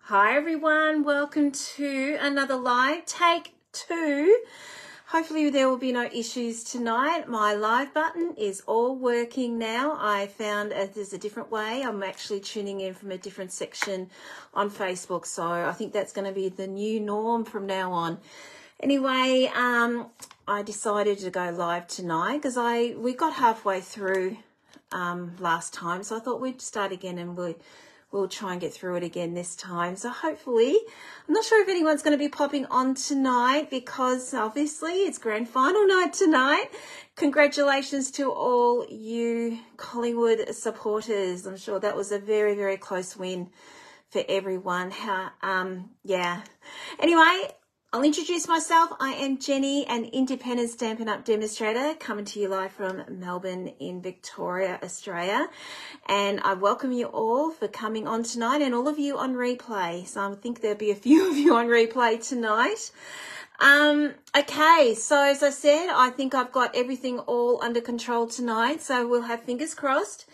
Hi everyone, welcome to another live, take 2. Hopefully there will be no issues tonight. My live button is all working now. I found there's a different way. I'm actually tuning in from a different section on Facebook, so I think that's going to be the new norm from now on. Anyway, I decided to go live tonight because we got halfway through last time, so I thought we'd start again and we'll try and get through it again this time. So hopefully, I'm not sure if anyone's going to be popping on tonight because obviously it's grand final night tonight. Congratulations to all you Collingwood supporters. I'm sure that was a very, very close win for everyone. Yeah. Anyway, I'll introduce myself. I am Jenny, an independent Stampin' Up! Demonstrator, coming to you live from Melbourne in Victoria, Australia. And I welcome you all for coming on tonight and all of you on replay. So I think there'll be a few of you on replay tonight. Okay, so as I said, I think I've got everything all under control tonight. So we'll have fingers crossed.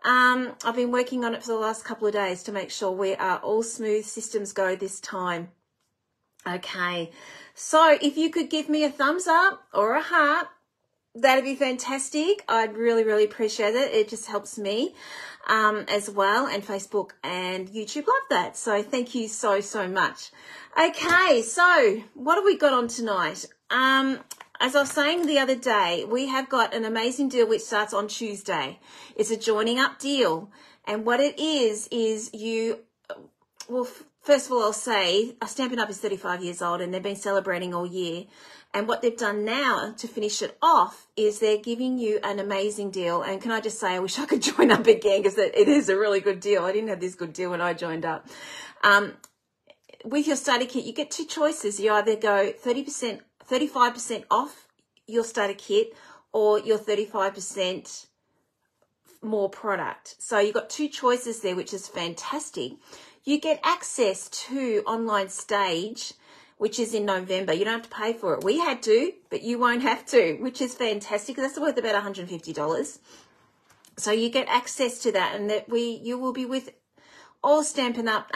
I've been working on it for the last couple of days to make sure we are all smooth systems go this time. Okay, so if you could give me a thumbs up or a heart, that'd be fantastic. I'd really, really appreciate it. It just helps me as well, and Facebook and YouTube love that. So thank you so, so much. Okay, so what have we got on tonight? As I was saying the other day, we have got an amazing deal which starts on Tuesday. It's a joining up deal. And what it is you, well, first of all, I'll say Stampin' Up! Is 35 years old and they've been celebrating all year. And what they've done now to finish it off is they're giving you an amazing deal. And can I just say, I wish I could join up again because it is a really good deal. I didn't have this good deal when I joined up. With your starter kit, you get two choices. You either go 30%, 35% off your starter kit or your 35% more product. So you've got two choices there, which is fantastic. You get access to Online Stage, which is in November. You don't have to pay for it. We had to, but you won't have to, which is fantastic. That's worth about $150. So you get access to that, and that you will be with all Stampin' Up!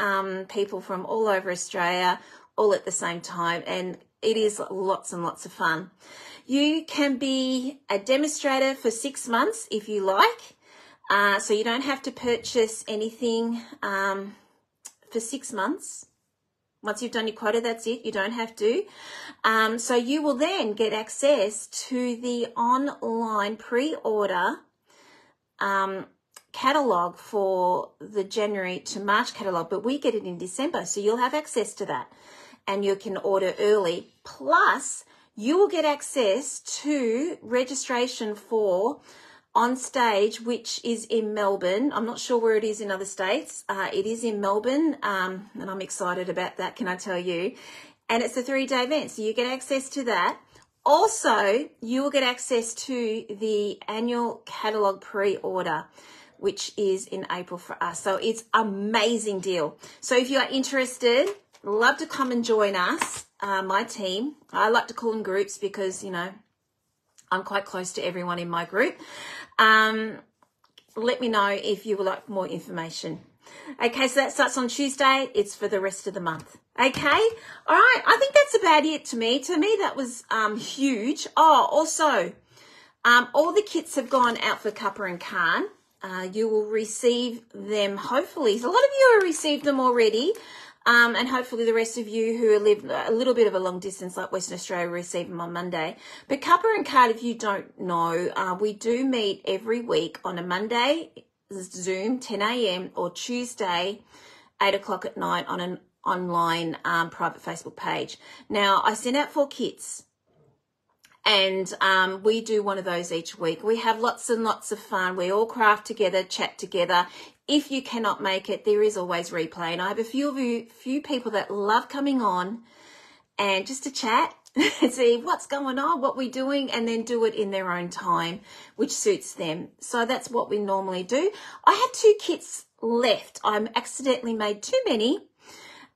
People from all over Australia, all at the same time, and it is lots and lots of fun. You can be a demonstrator for 6 months if you like, so you don't have to purchase anything for 6 months. Once you've done your quota, that's it. You don't have to. So you will then get access to the online pre-order catalogue for the January to March catalogue, but we get it in December, so you'll have access to that and you can order early. Plus, you will get access to registration for On Stage, which is in Melbourne. I'm not sure where it is in other states. It is in Melbourne, and I'm excited about that, can I tell you? And it's a 3-day event, so you get access to that. Also, you will get access to the annual catalogue pre-order, which is in April for us. So it's an amazing deal. So if you are interested, love to come and join us, my team. I like to call them groups because, you know, I'm quite close to everyone in my group. Let me know if you would like more information. Okay, so that starts on Tuesday. It's for the rest of the month. Okay, all right. I think that's about it to me. To me, that was huge. Oh, also, all the kits have gone out for Cuppa and Khan. You will receive them, hopefully. A lot of you have received them already. And hopefully the rest of you who live a little bit of a long distance like Western Australia will receive them on Monday. But Cuppa and Card, if you don't know, we do meet every week on a Monday, Zoom, 10 a.m. or Tuesday, 8 o'clock at night on an online private Facebook page. Now, I send out 4 kits. And we do one of those each week. We have lots and lots of fun. We all craft together, chat together. If you cannot make it, there is always replay. And I have a few people that love coming on and just to chat and see what's going on, what we're doing, and then do it in their own time, which suits them. So that's what we normally do. I had 2 kits left. I accidentally made too many.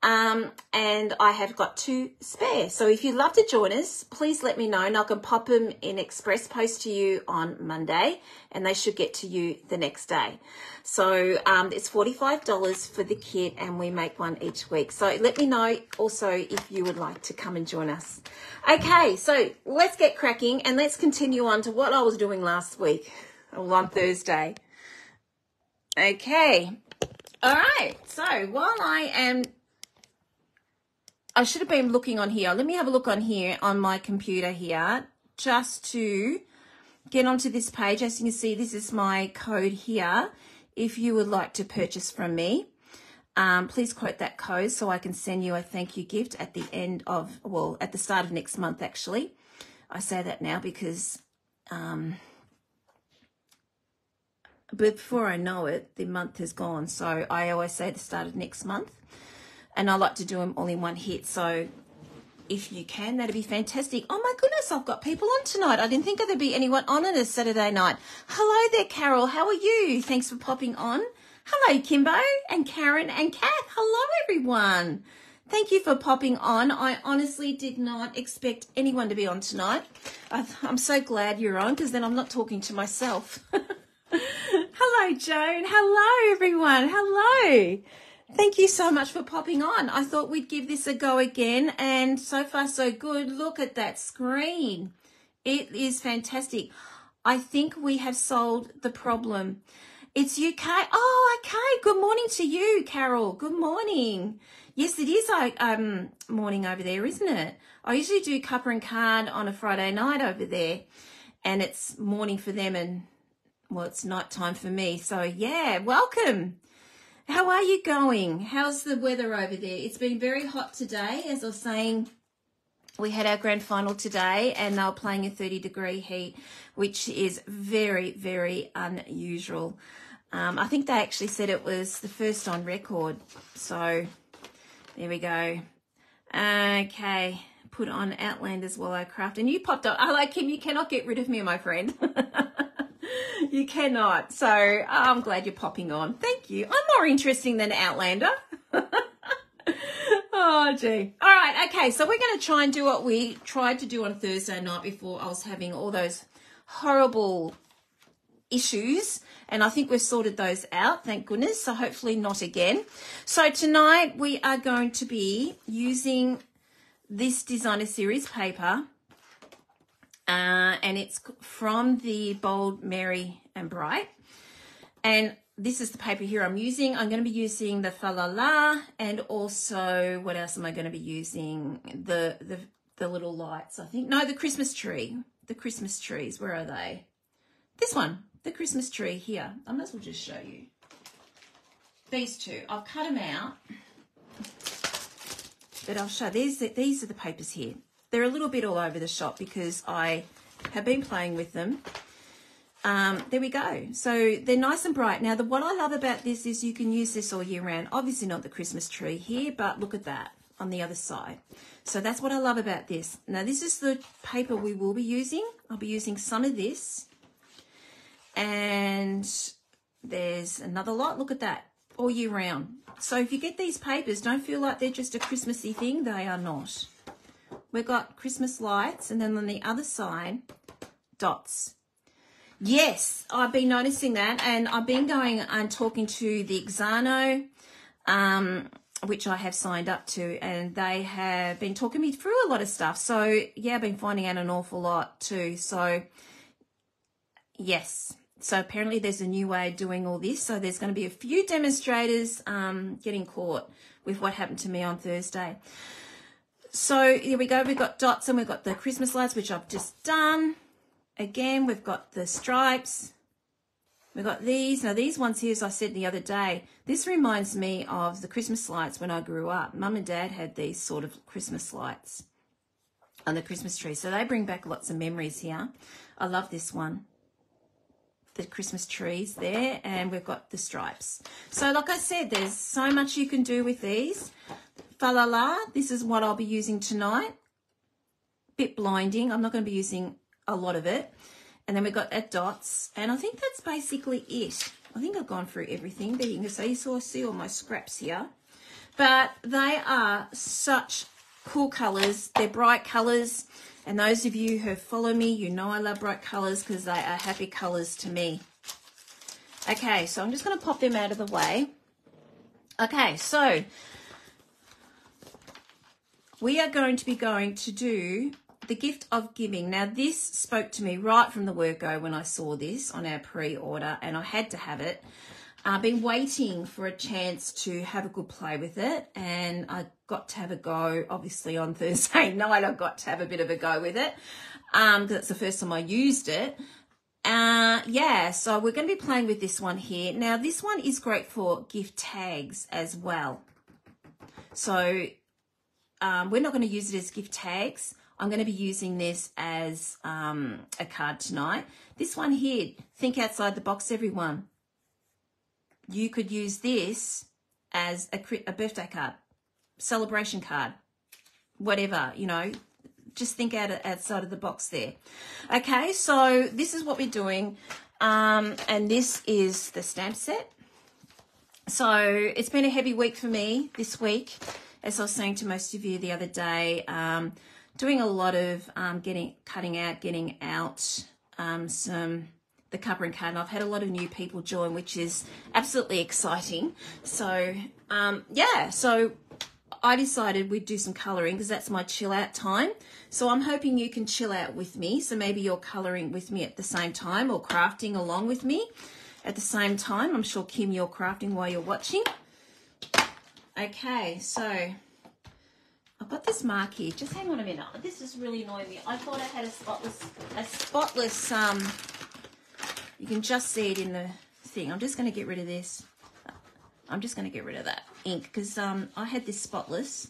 And I have got 2 spare. So if you'd love to join us, please let me know, and I can pop them in express post to you on Monday, and they should get to you the next day. So it's $45 for the kit, and we make one each week. So let me know also if you would like to come and join us. Okay, so let's get cracking, and let's continue on to what I was doing last week, or on Thursday. Okay. All right. So while I should have been looking on here. Let me have a look on here on my computer here, just to get onto this page. As you can see, this is my code here. If you would like to purchase from me, please quote that code so I can send you a thank you gift at the end of, well, at the start of next month, actually. I say that now because before I know it, the month has gone. So I always say the start of next month. And I like to do them all in one hit. So if you can, that'd be fantastic. Oh my goodness, I've got people on tonight. I didn't think there'd be anyone on a Saturday night. Hello there, Carol. How are you? Thanks for popping on. Hello, Kimbo and Karen and Kath. Hello, everyone. Thank you for popping on. I honestly did not expect anyone to be on tonight. I'm so glad you're on, because then I'm not talking to myself. Hello, Joan. Hello, everyone. Hello. Thank you so much for popping on. I thought we'd give this a go again, and so far so good. Look at that screen. It is fantastic. I think we have solved the problem. It's UK. Oh, okay. Good morning to you, Carol. Good morning. Yes, it is morning over there, isn't it? I usually do Cuppa and Card on a Friday night over there, and it's morning for them, and, well, it's night time for me. So, yeah, welcome. How are you going? How's the weather over there? It's been very hot today. As I was saying, we had our grand final today, and they were playing a 30-degree heat, which is very, very unusual. I think they actually said it was the first on record. So there we go. Okay, put on Outlanders while I craft. And you popped up. Hello, Kim. You cannot get rid of me, my friend. You cannot. So I'm glad you're popping on. Thank you. I'm more interesting than Outlander. Oh, gee. All right. Okay. So we're going to try and do what we tried to do on Thursday night before I was having all those horrible issues. And I think we've sorted those out. Thank goodness. So hopefully not again. So tonight we are going to be using this designer series paper. And it's from the Bold, Merry and Bright. And this is the paper here I'm using. I'm going to be using the Fa La La, and also, what else am I going to be using? The little lights, I think. No, the Christmas tree. The Christmas trees. Where are they? This one, the Christmas tree here. I might as well just show you. These two. I'll cut them out. But I'll show. These are the papers here. They're a little bit all over the shop because I have been playing with them. There we go. So they're nice and bright. Now, what I love about this is you can use this all year round. Obviously not the Christmas tree here, but look at that on the other side. So that's what I love about this. Now, this is the paper we will be using. I'll be using some of this. And there's another lot. Look at that. All year round. So if you get these papers, don't feel like they're just a Christmassy thing. They are not. We've got Christmas lights, and then on the other side, dots. Yes, I've been noticing that, and I've been going and talking to the Xano, which I have signed up to, and they have been talking me through a lot of stuff. So, yeah, I've been finding out an awful lot too. So, yes. So apparently there's a new way of doing all this. So there's going to be a few demonstrators getting caught with what happened to me on Thursday. So here we go. We've got dots, and we've got the Christmas lights, which I've just done. Again, we've got the stripes. We've got these. Now, these ones here, as I said the other day, this reminds me of the Christmas lights when I grew up. Mum and Dad had these sort of Christmas lights on the Christmas tree. So they bring back lots of memories here. I love this one. The Christmas trees there, and we've got the stripes. So like I said, there's so much you can do with these. Fa La La, this is what I'll be using tonight. Bit blinding. I'm not going to be using a lot of it. And then we've got at dots, and I think that's basically it. I think I've gone through everything, but you can see all my scraps here. But they are such cool colours. They're bright colours. And those of you who follow me, you know I love bright colours because they are happy colours to me. Okay, so I'm just going to pop them out of the way. Okay, so we are going to do the gift of giving. Now, this spoke to me right from the word go when I saw this on our pre-order, and I had to have it. I've been waiting for a chance to have a good play with it, and I got to have a go, obviously, on Thursday night. I got to have a bit of a go with it because it's the first time I used it. Yeah, so we're going to be playing with this one here. Now, this one is great for gift tags as well. So we're not going to use it as gift tags. I'm going to be using this as a card tonight. This one here, think outside the box, everyone. You could use this as a birthday card, celebration card, whatever, you know, just think outside of the box there. Okay, so this is what we're doing, and this is the stamp set. So it's been a heavy week for me this week, as I was saying to most of you the other day, doing a lot of cutting out the cover and card, and I've had a lot of new people join, which is absolutely exciting. So yeah, so I decided we'd do some colouring because that's my chill out time. So I'm hoping you can chill out with me. So maybe you're colouring with me at the same time or crafting along with me at the same time. I'm sure, Kim, you're crafting while you're watching. Okay, so I've got this mark here. Just hang on a minute. This is really annoying me. I thought I had a spotless, you can just see it in the thing. I'm just going to get rid of this. I'm just going to get rid of that ink because I had this spotless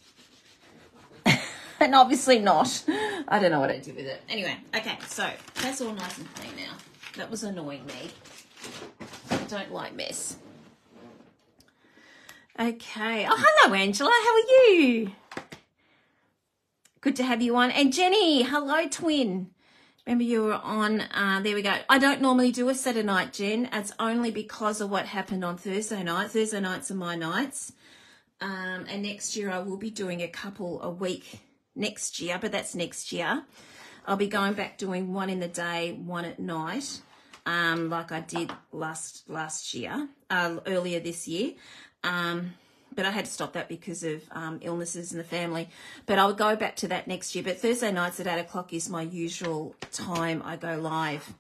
and obviously not. I don't know what I did with it. Anyway, okay, so that's all nice and clean now. That was annoying me. I don't like mess. Okay. Oh, hello, Angela. How are you? Good to have you on. And Jenny, hello, twin. Remember you were on, there we go. I don't normally do a Saturday night, Jen. It's only because of what happened on Thursday night. Thursday nights are my nights. And next year I will be doing a couple a week next year, but that's next year. I'll be going back doing one in the day, one at night, like I did last year, earlier this year. But I had to stop that because of illnesses in the family. But I'll go back to that next year. But Thursday nights at 8 o'clock is my usual time I go live.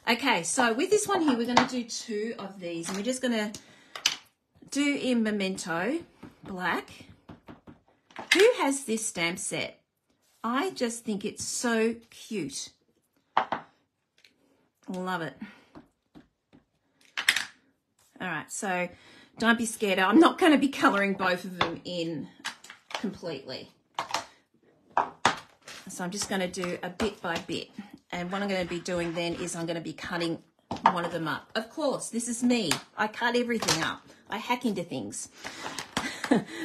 Okay, so with this one here, we're going to do 2 of these. And we're just going to do in Memento Black. Who has this stamp set? I just think it's so cute. Love it. All right, so don't be scared. I'm not going to be colouring both of them in completely. So I'm just going to do a bit by bit. And what I'm going to be doing then is I'm going to be cutting one of them up. Of course, this is me. I cut everything up. I hack into things.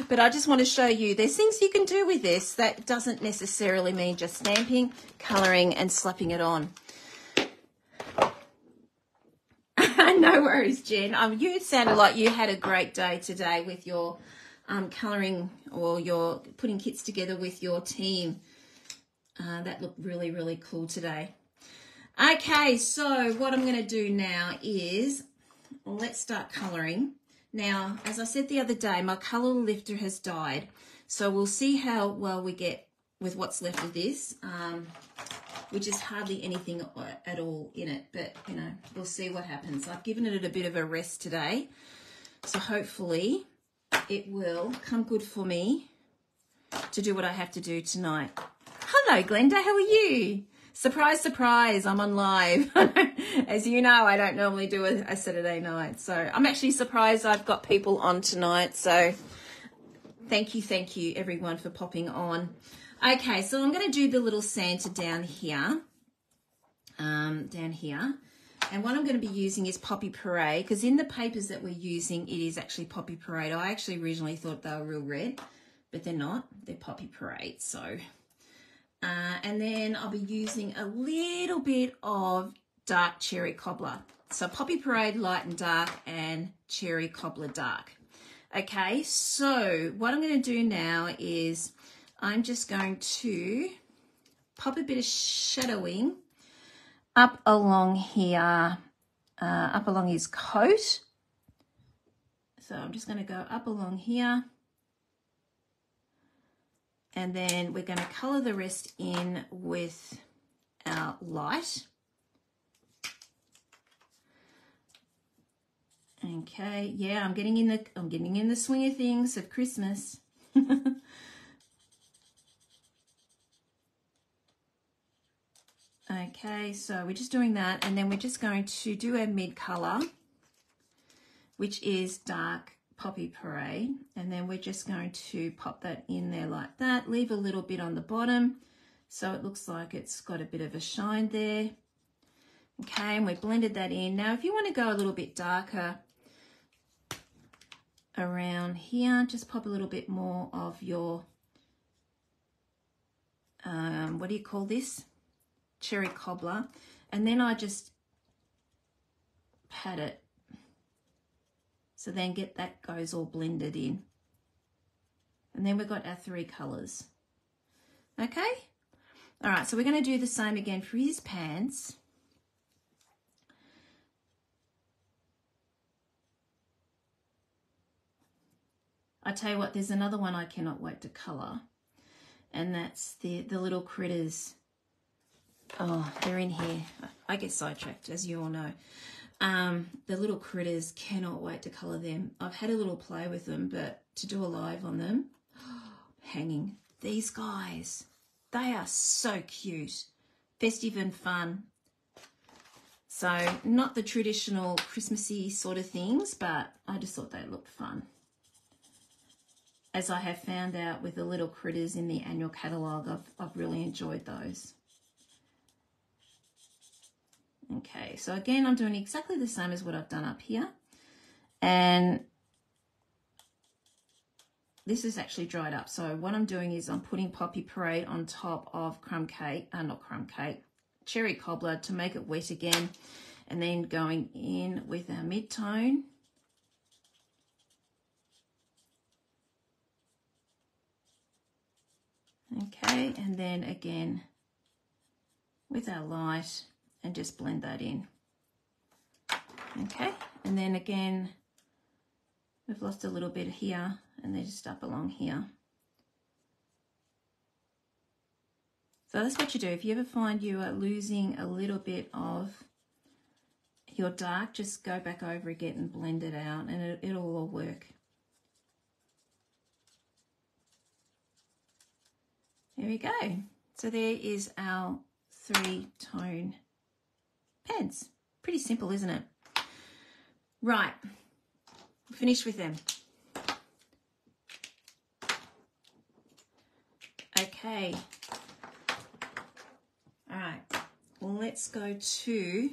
But I just want to show you there's things you can do with this. That doesn't necessarily mean just stamping, colouring and slapping it on. No worries, Jen. You sounded like you had a great day today with your colouring or your putting kits together with your team. That looked really, really cool today. Okay, so what I'm going to do now is let's start colouring. Now, as I said the other day, my colour lifter has died. So we'll see how well we get with what's left of this. Which is hardly anything at all in it, but you know, we'll see what happens. I've given it a bit of a rest today, so hopefully it will come good for me to do what I have to do tonight. Hello, Glenda, how are you? Surprise, surprise, I'm on live. As you know, I don't normally do a Saturday night, so I'm actually surprised I've got people on tonight, so thank you everyone for popping on. Okay, so I'm going to do the little Santa down here. And what I'm going to be using is Poppy Parade, because in the papers that we're using, it is actually Poppy Parade. I actually originally thought they were real red, but they're not. They're Poppy Parade. So, and then I'll be using a little bit of dark Cherry Cobbler. So Poppy Parade light and dark and Cherry Cobbler dark. Okay, so what I'm going to do now is I'm just going to pop a bit of shadowing up along here, up along his coat. So I'm just going to go up along here. And then we're going to colour the rest in with our light. Okay, yeah, I'm getting in the swing of things of Christmas. Okay, so we're just doing that, and then we're just going to do our mid colour, which is dark Poppy Parade, and then we're just going to pop that in there like that, leave a little bit on the bottom so it looks like it's got a bit of a shine there. Okay, and we blended that in. Now if you want to go a little bit darker around here, just pop a little bit more of your what do you call this, cherry cobbler, and then I just pat it, so then get that goes all blended in, and then we've got our 3 colors. Okay, all right, so we're going to do the same again for his pants. I tell you what, there's another one I cannot wait to colour, and that's the little critters. Oh, they're in here. I get sidetracked, as you all know. The little critters, cannot wait to colour them. I've had a little play with them, but to do a live on them, hanging. These guys, they are so cute, festive and fun. So not the traditional Christmassy sort of things, but I just thought they looked fun. As I have found out with the little critters in the annual catalogue, I've really enjoyed those. Okay, so again, I'm doing exactly the same as what I've done up here. And this is actually dried up. So what I'm doing is I'm putting Poppy Parade on top of cherry cobbler to make it wet again. And then going in with our mid-tone. Okay, and then again with our light and just blend that in. Okay, and then again, we've lost a little bit here and they're just up along here. So that's what you do. If you ever find you are losing a little bit of your dark, just go back over again and blend it out, and it'll all work. There we go. So there is our 3-tone pens. Pretty simple, isn't it? Right, finished with them. Okay. All right, well, let's go to,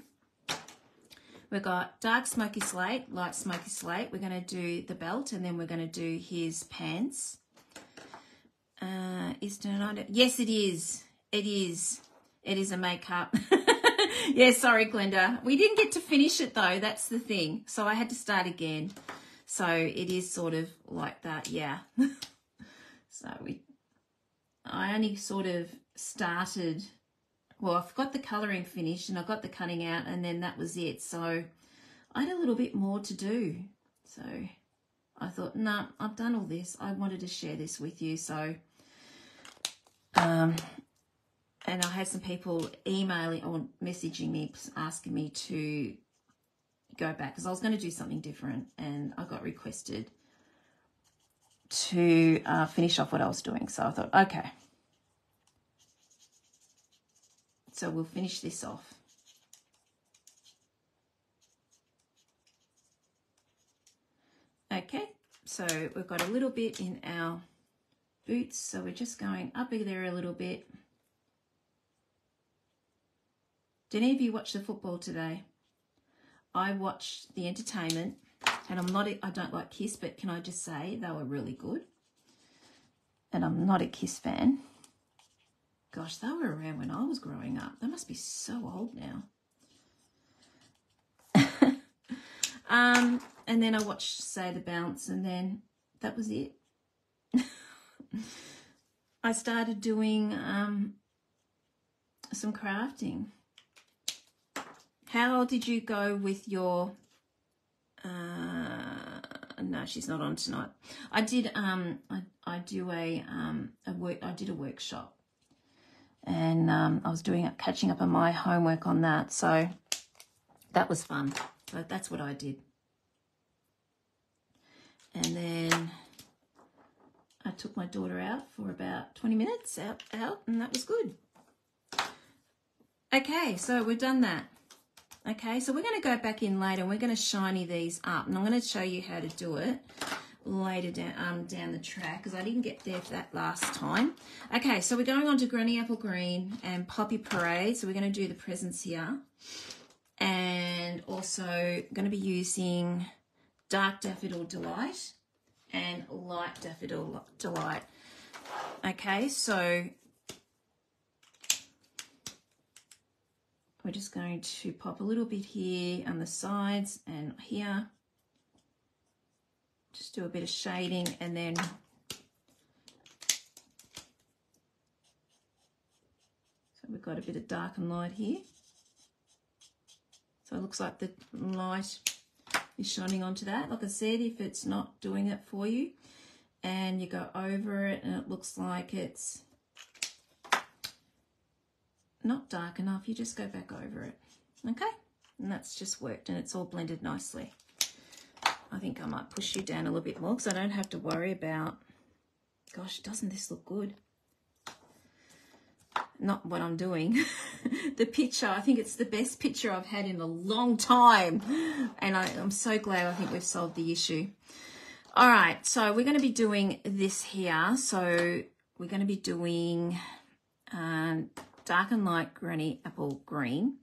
we've got dark smoky slate, light smoky slate. We're going to do the belt, and then we're going to do his pants. Is tonight? Yes, it is. It is. It is a makeup. Yeah, sorry, Glenda. We didn't get to finish it though. That's the thing. So I had to start again. So it is sort of like that. Yeah. So I only sort of started. Well, I've got the colouring finished and I got the cutting out, and then that was it. So I had a little bit more to do. So I thought, nah, I've done all this. I wanted to share this with you. So, and I had some people emailing or messaging me, asking me to go back because I was going to do something different, and I got requested to finish off what I was doing. So I thought, okay. So we'll finish this off. Okay, so we've got a little bit in our boots, so we're just going up there a little bit. Did any of you watch the football today? I watched the entertainment, and I don't like Kiss, but can I just say they were really good. And I'm not a Kiss fan. Gosh, they were around when I was growing up. They must be so old now. And then I watched Say the Bounce, and then that was it. I started doing some crafting. How did you go with your... no, she's not on tonight. I did I did a workshop, and I was catching up on my homework on that, so that was fun. So that's what I did. And then I took my daughter out for about 20 minutes out, and that was good. Okay, so we've done that. Okay, so we're going to go back in later and we're going to shiny these up, and I'm going to show you how to do it later down the track, because I didn't get there for that last time. Okay, so we're going on to Granny Apple Green and Poppy Parade. So we're going to do the presents here, and also going to be using Dark Daffodil Delight and Light Daffodil Delight. Okay, so we're just going to pop a little bit here on the sides and here. Just do a bit of shading, and then so we've got a bit of dark and light here. So it looks like the light is shining onto that. Like I said, if it's not doing it for you and you go over it and it looks like it's not dark enough, you just go back over it. Okay, and that's just worked, and it's all blended nicely. I think I might push you down a little bit more because I don't have to worry about, gosh, doesn't this look good? Not what I'm doing. The picture, I think it's the best picture I've had in a long time, and I'm so glad. I think we've solved the issue. All right, so we're going to be doing this here. So we're going to be doing dark and light Granny Apple Green.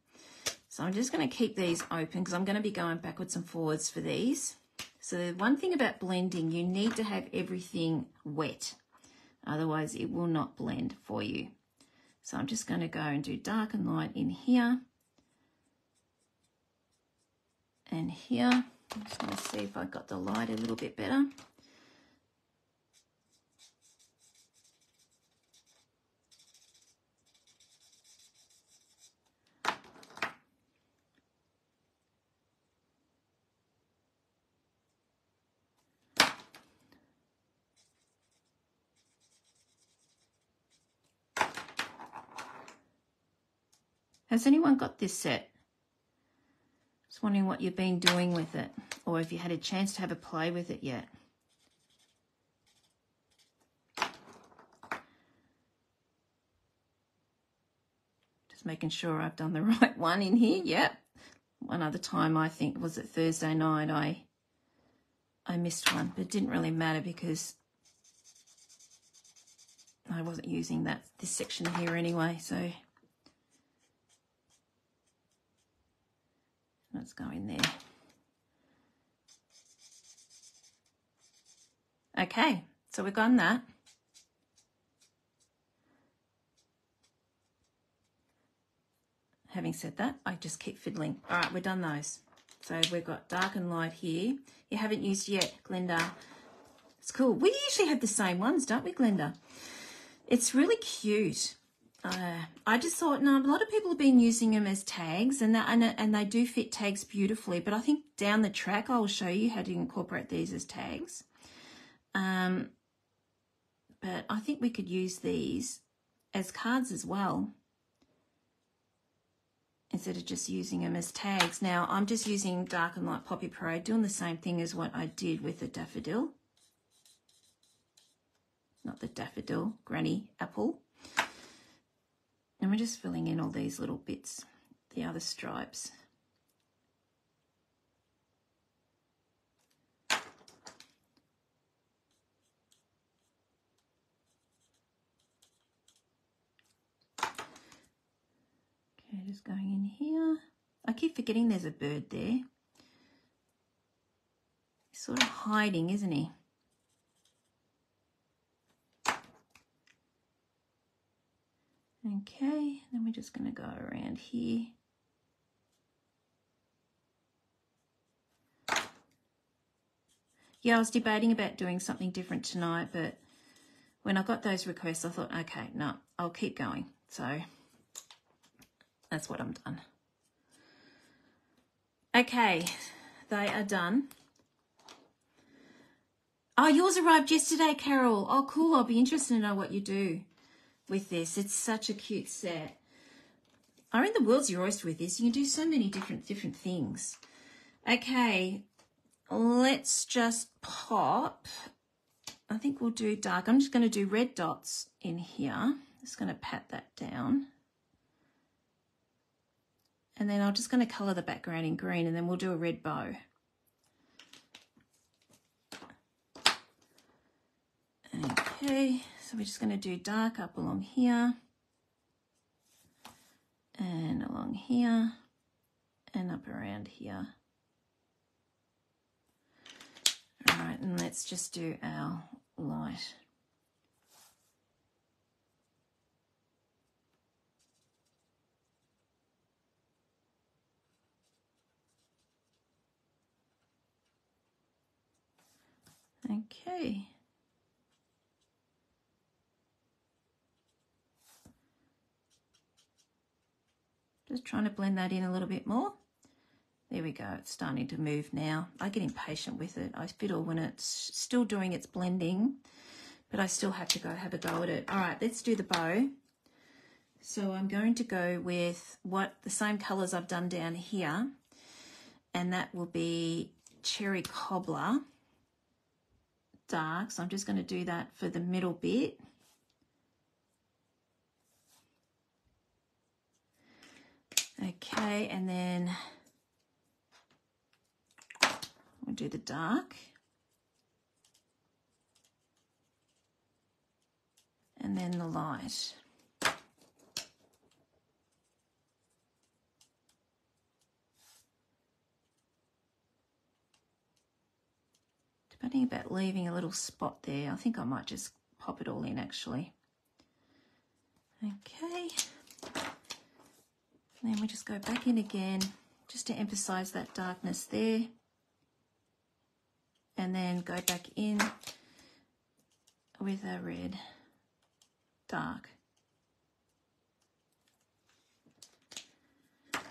So I'm just going to keep these open because I'm going to be going backwards and forwards for these. So the one thing about blending, you need to have everything wet, otherwise it will not blend for you. So I'm just going to go and do dark and light in here and here. I'm just going to see if I got the light a little bit better. Has anyone got this set? Just wondering what you've been doing with it, or if you had a chance to have a play with it yet. Just making sure I've done the right one in here. Yep. One other time, I think, was it Thursday night, I missed one, but it didn't really matter because I wasn't using this section here anyway, so let's go in there. Okay, so we've done that. Having said that, I just keep fiddling. All right, we've done those. So we've got dark and light here. You haven't used yet, Glenda. It's cool. We usually have the same ones, don't we, Glenda? It's really cute. I just thought, no, a lot of people have been using them as tags, and they do fit tags beautifully. But I think down the track, I will show you how to incorporate these as tags. But I think we could use these as cards as well, instead of just using them as tags. Now, I'm just using Dark and Light Poppy Parade, doing the same thing as what I did with the daffodil. Not the daffodil, Granny Apple. And we're just filling in all these little bits, the other stripes. Okay, just going in here. I keep forgetting there's a bird there. He's sort of hiding, isn't he? Okay, then we're just going to go around here. Yeah, I was debating about doing something different tonight, but when I got those requests, I thought, okay, no, I'll keep going. So that's what I'm done. Okay, they are done. Oh, yours arrived yesterday, Carol. Oh, cool. I'll be interested to know what you do with this. It's such a cute set. I mean, the world's your oyster with this. You can do so many different things. Okay, let's just pop. I think we'll do dark. I'm just going to do red dots in here. Just going to pat that down. And then I'm just going to colour the background in green, and then we'll do a red bow. Okay, so we're just going to do dark up along here and along here and up around here. All right, and let's just do our light. Okay. Just trying to blend that in a little bit more. There we go, it's starting to move now. I get impatient with it. I fiddle when it's still doing its blending, but I still have to go have a go at it. All right, let's do the bow. So I'm going to go with the same colours I've done down here, and that will be Cherry Cobbler dark. So I'm just going to do that for the middle bit. Okay, and then we'll do the dark. And then the light. Debating about leaving a little spot there. I think I might just pop it all in actually. Okay. And then we just go back in again just to emphasize that darkness there. And then go back in with a red dark. Okay,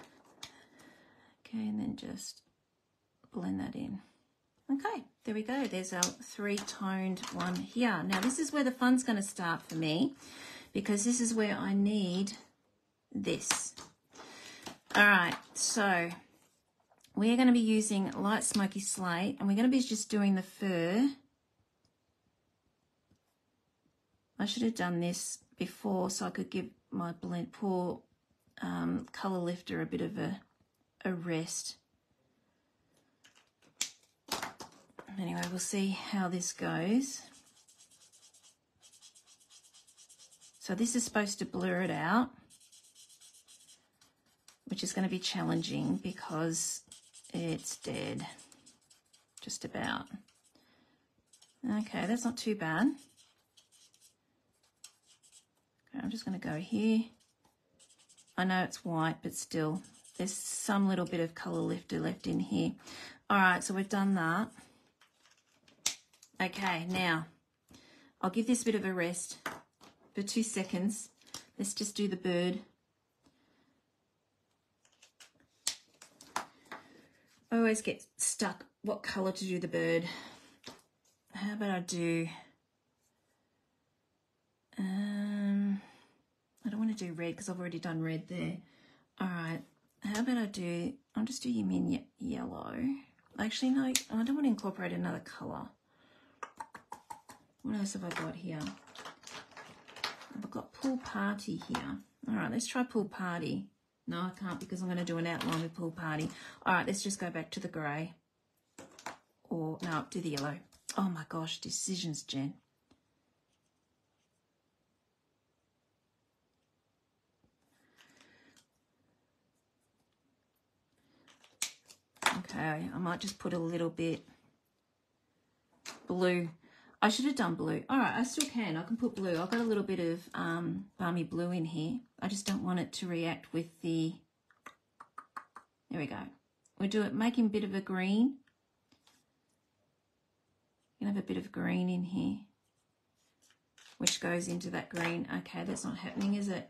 and then just blend that in. Okay, there we go. There's our three-toned one here. Now this is where the fun's going to start for me, because this is where I need this. All right, so we're going to be using light smoky slate, and we're going to be just doing the fur. I should have done this before so I could give my poor colour lifter a bit of a rest. Anyway, we'll see how this goes. So this is supposed to blur it out, which is going to be challenging because it's dead, just about. Okay, that's not too bad. Okay, I'm just going to go here. I know it's white, but still, there's some little bit of colour lifter left in here. All right, so we've done that. Okay, now I'll give this a bit of a rest for 2 seconds. Let's just do the bird. I always get stuck what colour to do the bird. How about I do, I don't want to do red because I've already done red there. All right, how about I'll just do Yamin yellow. Actually, no, I don't want to incorporate another colour. What else have I got here? I've got Pool Party here. All right, let's try Pool Party. No, I can't because I'm going to do an outline with Pool Party. All right, let's just go back to the grey. Or, no, do the yellow. Oh my gosh, decisions, Jen. Okay, I might just put a little bit blue. I should have done blue. All right, I still can. I can put blue. I've got a little bit of balmy blue in here. I just don't want it to react with the... There we go. We'll do it, make him a bit of a green. gonna have a bit of green in here, which goes into that green. Okay, that's not happening, is it?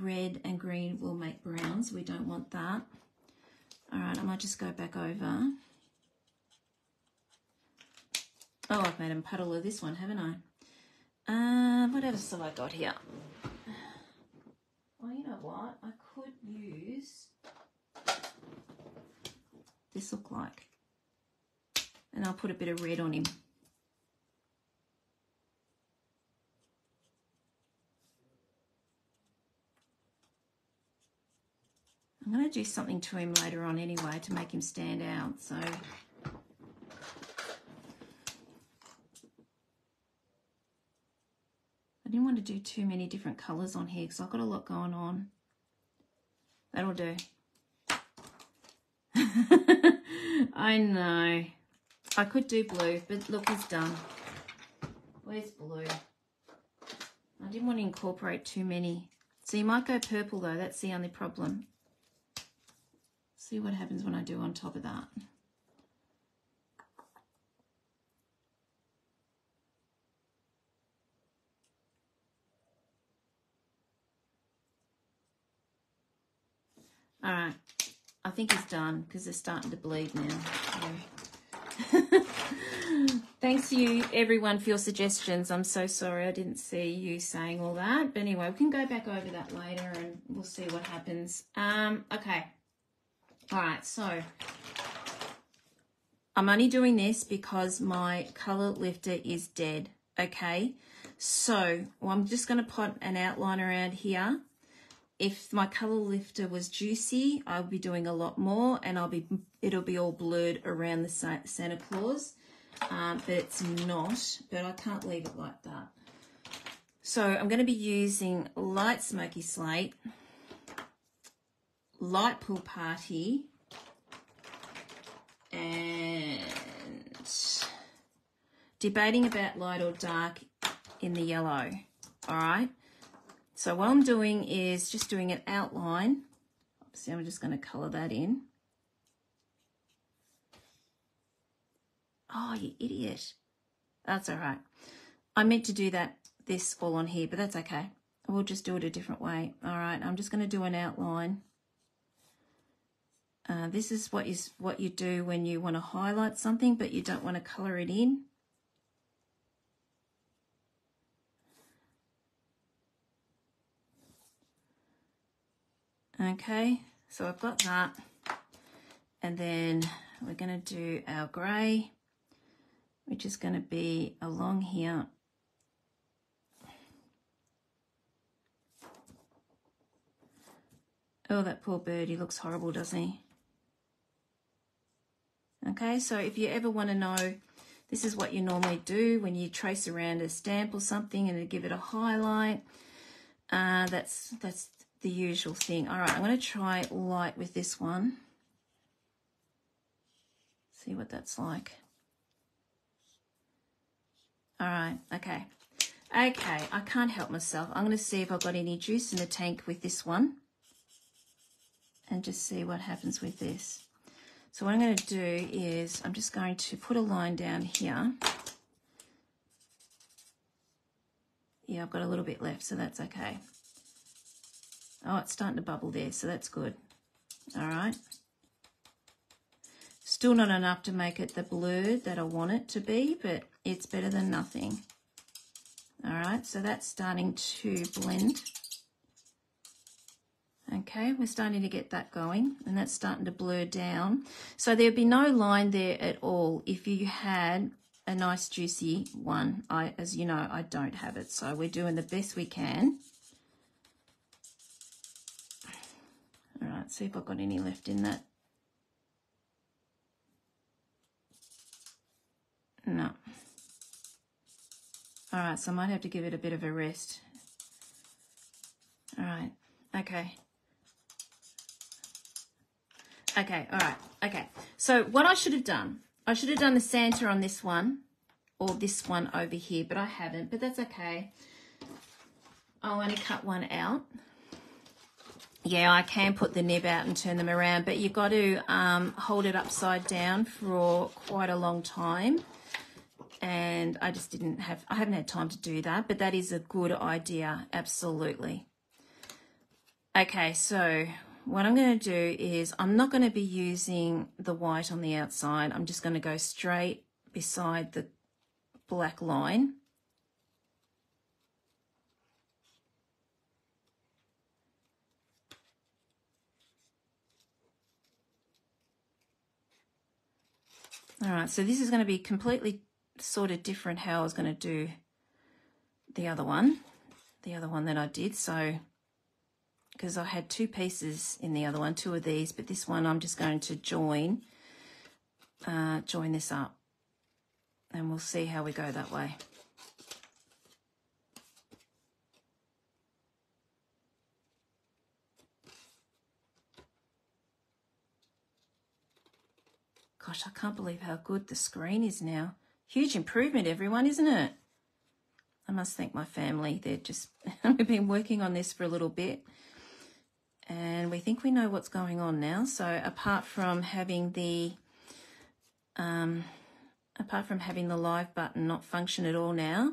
Red and green will make browns. We don't want that. All right, I might just go back over. Oh, I've made a puddle of this one, haven't I? What else have I got here? Well, you know what? I could use this look like. And I'll put a bit of red on him. I'm going to do something to him later on anyway to make him stand out. So I didn't want to do too many different colours on here because I've got a lot going on. That'll do. I know. I could do blue, but look, it's done. Where's blue? I didn't want to incorporate too many. So you might go purple though, that's the only problem. See what happens when I do on top of that. All right, I think it's done because it's starting to bleed now. So. Thanks to you, everyone, for your suggestions. I'm so sorry I didn't see you saying all that. But anyway, we can go back over that later and we'll see what happens. Okay. All right, so I'm only doing this because my colour lifter is dead, okay? So I'm just going to put an outline around here. If my colour lifter was juicy, I'll be doing a lot more and it'll be all blurred around the Santa Claus. But it's not, but I can't leave it like that. So I'm going to be using light smoky slate, light pool party, and debating about light or dark in the yellow. All right. So what I'm doing is just doing an outline. See, I'm just going to colour that in. Oh, you idiot. That's all right. I meant to do this all on here, but that's okay. We'll just do it a different way. All right, I'm just going to do an outline. This is what you do when you want to highlight something, but you don't want to colour it in. Okay, so I've got that. And then we're going to do our grey, which is going to be along here. Oh, that poor bird, he looks horrible, doesn't he? Okay, so if you ever want to know, this is what you normally do when you trace around a stamp or something and give it a highlight. That's the usual thing. All right, I'm going to try light with this one. See what that's like. All right, okay. Okay, I can't help myself. I'm going to see if I've got any juice in the tank with this one and just see what happens with this. So what I'm going to do is I'm just going to put a line down here. Yeah, I've got a little bit left, so that's okay. Oh, it's starting to bubble there, so that's good. All right. Still not enough to make it the blur that I want it to be, but it's better than nothing. All right, so that's starting to blend. Okay, we're starting to get that going, and that's starting to blur down. So there'd be no line there at all if you had a nice juicy one. As you know, I don't have it, so we're doing the best we can. All right, see if I've got any left in that. No. All right, so I might have to give it a bit of a rest. All right, okay. Okay, all right, okay. So what I should have done the Santa on this one or this one over here, but I haven't, but that's okay. I'll only cut one out. Yeah, I can put the nib out and turn them around, but you've got to hold it upside down for quite a long time. And I just I haven't had time to do that, but that is a good idea, absolutely. Okay, so what I'm going to do is I'm not going to be using the white on the outside. I'm just going to go straight beside the black line. All right, so this is going to be completely sort of different how I was going to do the other one that I did. So, because I had two pieces in the other one, two of these, but this one I'm just going to join this up, and we'll see how we go that way. Gosh, I can't believe how good the screen is now. Huge improvement, everyone, isn't it? I must thank my family. They're just, we've been working on this for a little bit, and we think we know what's going on now. So apart from having the live button not function at all now,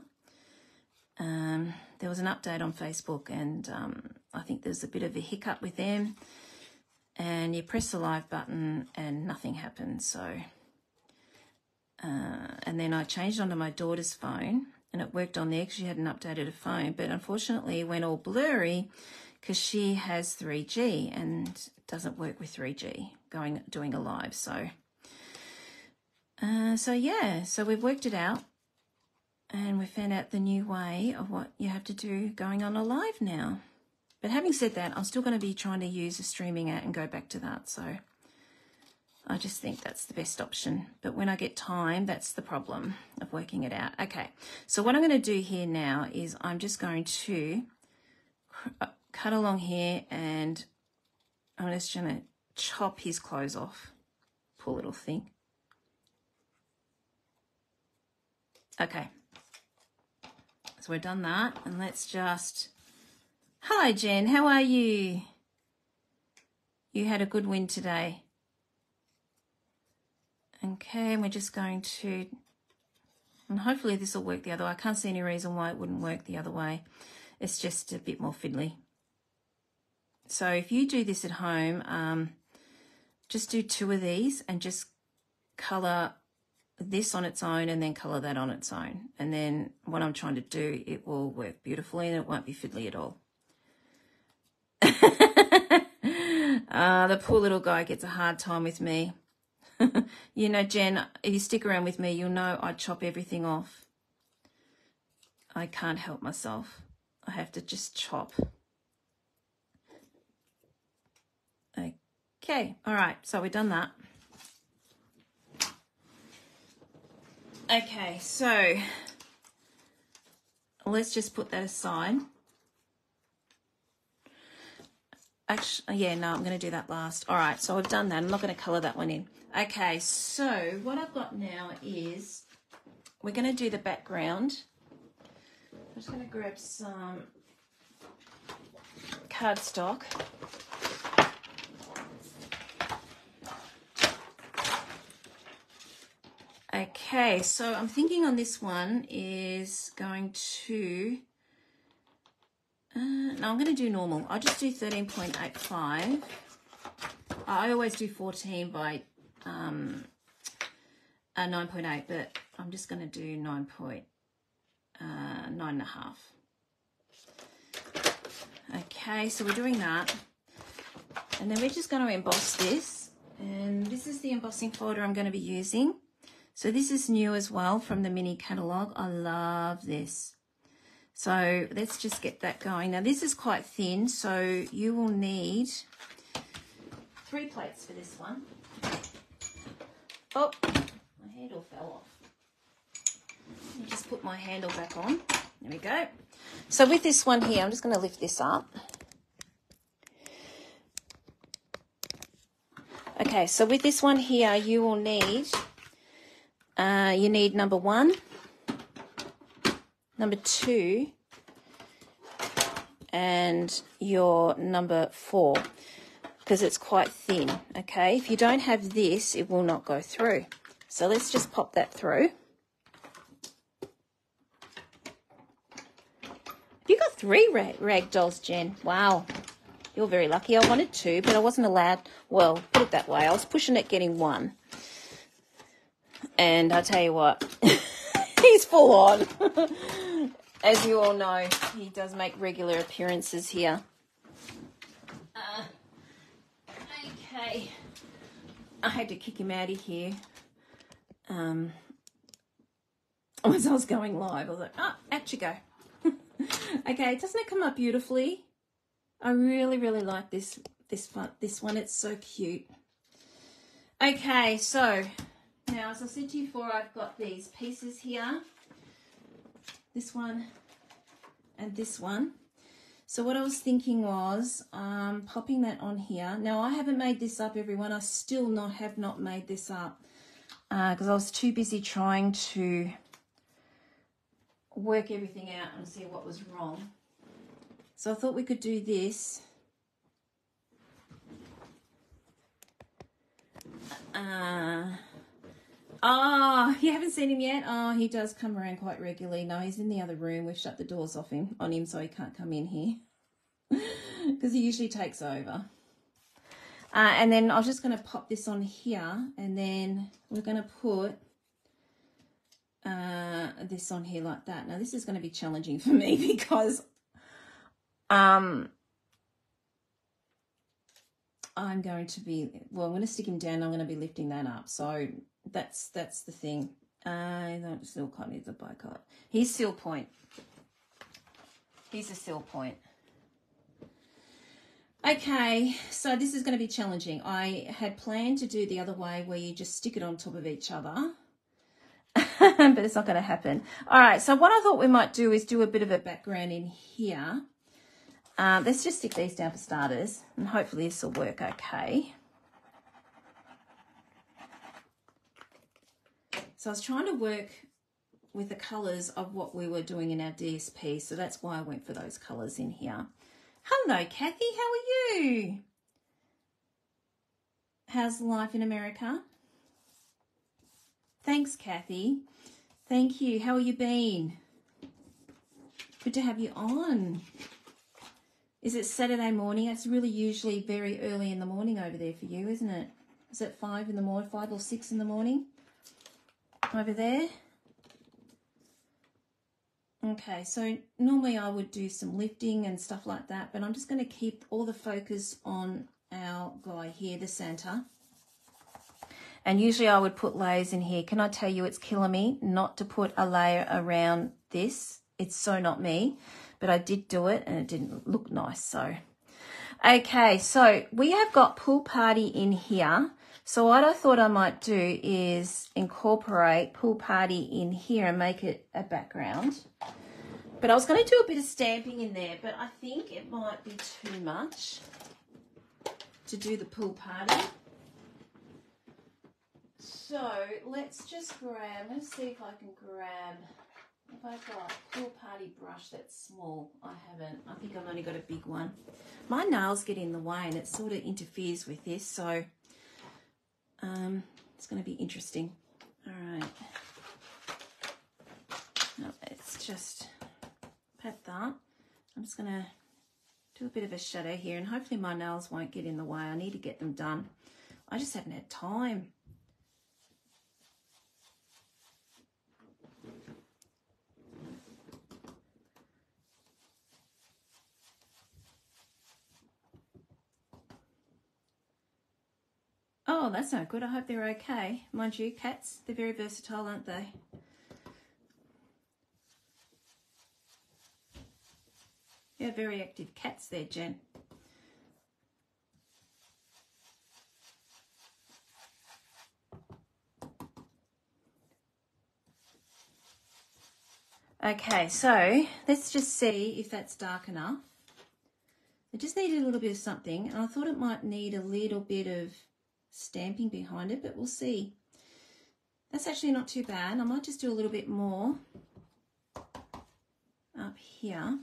there was an update on Facebook, and I think there's a bit of a hiccup with them. And you press the live button and nothing happens. So, and then I changed onto my daughter's phone, and it worked on there because she hadn't updated her phone. But unfortunately, it went all blurry because she has 3G and it doesn't work with 3G doing a live. So, so we've worked it out, and we found out the new way of what you have to do going on a live now. But having said that, I'm still going to be trying to use a streaming app and go back to that. So I just think that's the best option. But when I get time, that's the problem of working it out. Okay, so what I'm going to do here now is I'm just going to cut along here, and I'm just going to chop his clothes off. Poor little thing. Okay, so we've done that, and let's just... Hello, Jen. How are you? You had a good win today. Okay, and we're just going to... And hopefully this will work the other way. I can't see any reason why it wouldn't work the other way. It's just a bit more fiddly. So if you do this at home, just do two of these and just colour this on its own and then colour that on its own. And then what I'm trying to do, it will work beautifully and it won't be fiddly at all. The poor little guy gets a hard time with me. You know, Jen, if you stick around with me, you'll know I chop everything off. I can't help myself. I have to just chop. Okay, all right, so we've done that. Okay, so let's just put that aside. Actually, yeah, no, I'm going to do that last. All right, so I've done that. I'm not going to colour that one in. Okay, so what I've got now is we're going to do the background. I'm just going to grab some cardstock. Okay, so I'm thinking on this one is going to... no, I'm going to do normal. I'll just do 13.85. I always do 14 by 9.8, but I'm just going to do 9.5. Okay, so we're doing that. And then we're just going to emboss this. And this is the embossing folder I'm going to be using. So this is new as well from the mini catalogue. I love this. So let's just get that going. Now this is quite thin, so you will need 3 plates for this one. Oh, my handle fell off. Let me just put my handle back on. There we go. So with this one here, I'm just going to lift this up. Okay, so with this one here, you will need, number 1, number 2, and your number 4 because it's quite thin, okay? If you don't have this, it will not go through. So let's just pop that through. You got 3 rag dolls, Jen. Wow. You're very lucky. I wanted 2, but I wasn't allowed. Well, put it that way. I was pushing at getting 1. And I tell you what, he's full on. As you all know, he does make regular appearances here. Okay. I had to kick him out of here. As I was going live, I was like, oh, out you go. Okay, doesn't it come up beautifully? I really, really like this one. It's so cute. Okay, so now, as I said to you before, I've got these pieces here. This one and this one. So what I was thinking was popping that on here. Now, I haven't made this up, everyone. I still have not made this up because I was too busy trying to work everything out and see what was wrong. So I thought we could do this. Oh, you haven't seen him yet? Oh, he does come around quite regularly. No, he's in the other room. We've shut the doors on him so he can't come in here because he usually takes over. And then I was just going to pop this on here, and then we're going to put this on here like that. Now, this is going to be challenging for me because I'm going to be, well, I'm going to stick him down. I'm going to be lifting that up. So that's the thing. That still kind of the boycott. He's seal point. He's a seal point. Okay, so this is going to be challenging. I had planned to do the other way where you just stick it on top of each other. But it's not going to happen. All right, so what I thought we might do is do a bit of a background in here. Let's just stick these down for starters, and hopefully this will work okay. So I was trying to work with the colours of what we were doing in our DSP, so that's why I went for those colours in here. Hello, Kathy, how are you? How's life in America? Thanks, Kathy. Thank you. How have you been? Good to have you on. Is it Saturday morning? It's really usually very early in the morning over there for you, isn't it? Is it 5 in the morning, 5 or 6 in the morning over there? Okay, so normally I would do some lifting and stuff like that, but I'm just going to keep all the focus on our guy here, the Santa. And usually I would put layers in here. Can I tell you it's killing me not to put a layer around this? It's so not me, but I did do it and it didn't look nice. So, okay, so we have got Pool Party in here. So what I thought I might do is incorporate Pool Party in here and make it a background. But I was going to do a bit of stamping in there, but I think it might be too much to do the Pool Party. So let's just grab, let's see if I can grab, if I've got a Pool Party brush that's small. I haven't. I think I've only got a big one. My nails get in the way and it sort of interferes with this, so it's going to be interesting. All right. No, let's just pat that. I'm just going to do a bit of a shadow here, and hopefully my nails won't get in the way. I need to get them done. I just haven't had time. Oh, that's not good. I hope they're okay. Mind you, cats, they're very versatile, aren't they? They're very active cats there, Jen. Okay, so let's just see if that's dark enough. I just needed a little bit of something, and I thought it might need a little bit of stamping behind it, but we'll see. That's actually not too bad. I might just do a little bit more up here.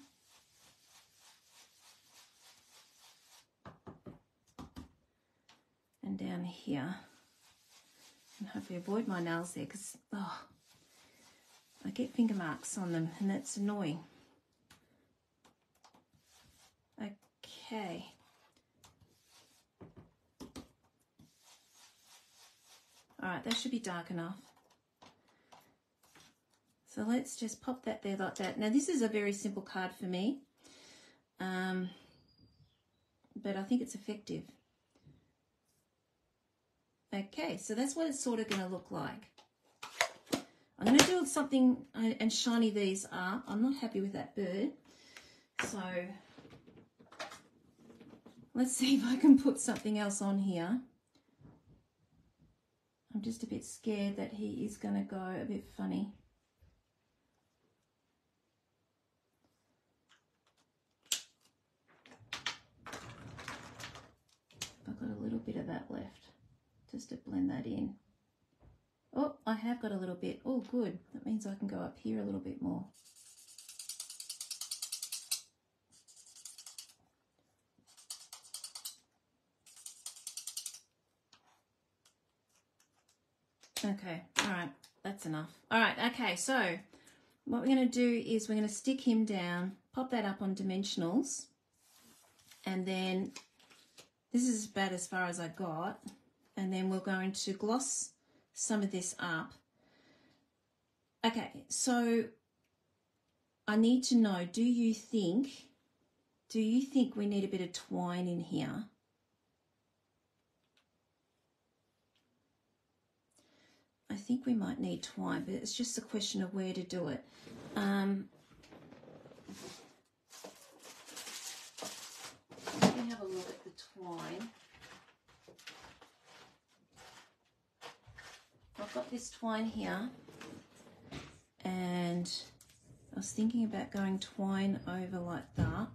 and down here. And hopefully avoid my nails there because I get finger marks on them and that's annoying. Okay. All right, that should be dark enough. So let's just pop that there like that. Now this is a very simple card for me, but I think it's effective. Okay, so that's what it's sort of going to look like. I'm going to do something and shiny these up. I'm not happy with that bird. So let's see if I can put something else on here. I'm just a bit scared that he is going to go a bit funny. I've got a little bit of that left, just to blend that in. Oh, I have got a little bit. Oh, good. That means I can go up here a little bit more. Okay, all right, that's enough. All right, okay, so what we're going to do is we're going to stick him down, pop that up on dimensionals, and then this is about as far as I got, and then we're going to gloss some of this up. Okay, so I need to know, do you think we need a bit of twine in here? I think we might need twine, but it's just a question of where to do it. Let me have a look at the twine. I've got this twine here, and I was thinking about going twine over like that,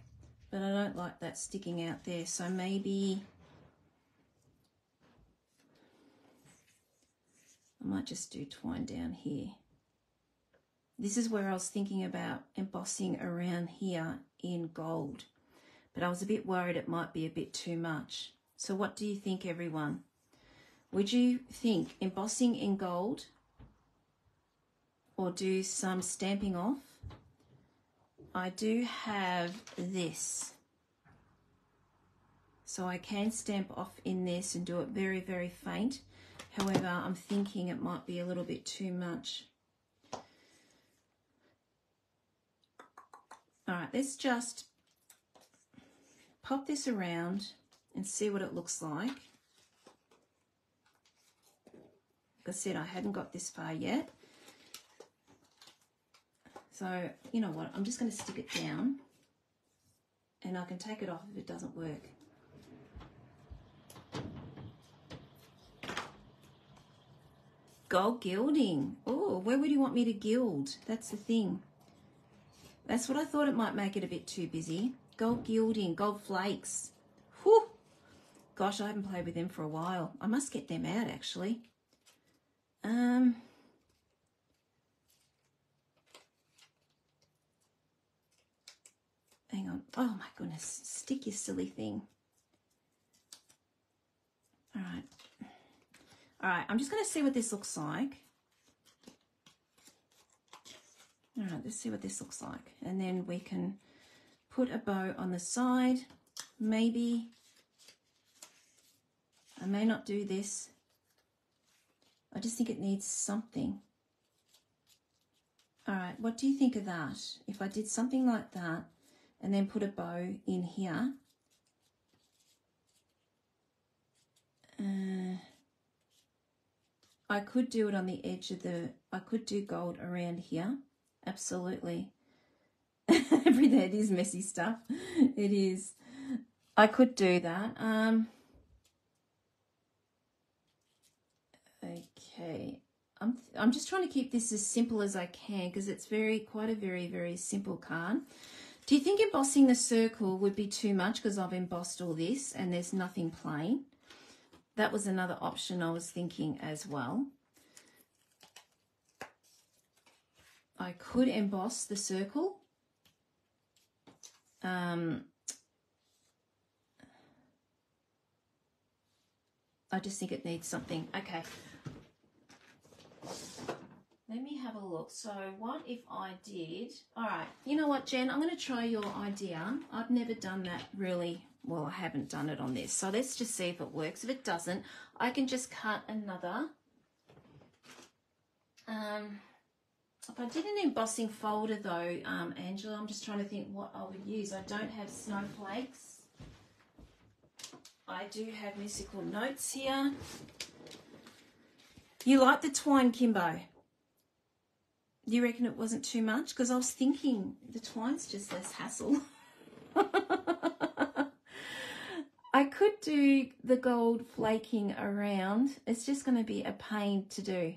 but I don't like that sticking out there, so maybe I might just do twine down here. This is where I was thinking about embossing around here in gold, but I was a bit worried it might be a bit too much. So what do you think, everyone? Would you think embossing in gold or do some stamping off? I do have this, so I can stamp off in this and do it very, very faint. However, I'm thinking it might be a little bit too much. All right, let's just pop this around and see what it looks like. Like I said, I hadn't got this far yet. So, you know what, I'm just going to stick it down and I can take it off if it doesn't work. Gold gilding. Oh, where would you want me to gild? That's the thing. That's what I thought. It might make it a bit too busy. Gold gilding, gold flakes. Whew. Gosh, I haven't played with them for a while. I must get them out, actually. Hang on. Oh, my goodness. Stick, you silly thing. All right. All right, I'm just going to see what this looks like. All right, let's see what this looks like. And then we can put a bow on the side. Maybe, I may not do this. I just think it needs something. All right, what do you think of that? If I did something like that and then put a bow in here. I could do it on the edge of the, I could do gold around here. Absolutely. Everything, it is messy stuff. It is. I could do that. Okay. I'm just trying to keep this as simple as I can because it's quite a very, very simple card. Do you think embossing the circle would be too much because I've embossed all this and there's nothing plain? That was another option I was thinking as well. I could emboss the circle. I I just think it needs something. Okay. Let me have a look. So what if I did... All right. You know what, Jen? I'm going to try your idea. I've never done that really. Well, I haven't done it on this. So let's just see if it works. If it doesn't, I can just cut another. If I did an embossing folder though, Angela, I'm just trying to think what I would use. I don't have snowflakes. I do have musical notes here. You like the twine, Kimbo? Do you reckon it wasn't too much? Because I was thinking the twine's just less hassle. I could do the gold flaking around. It's just going to be a pain to do.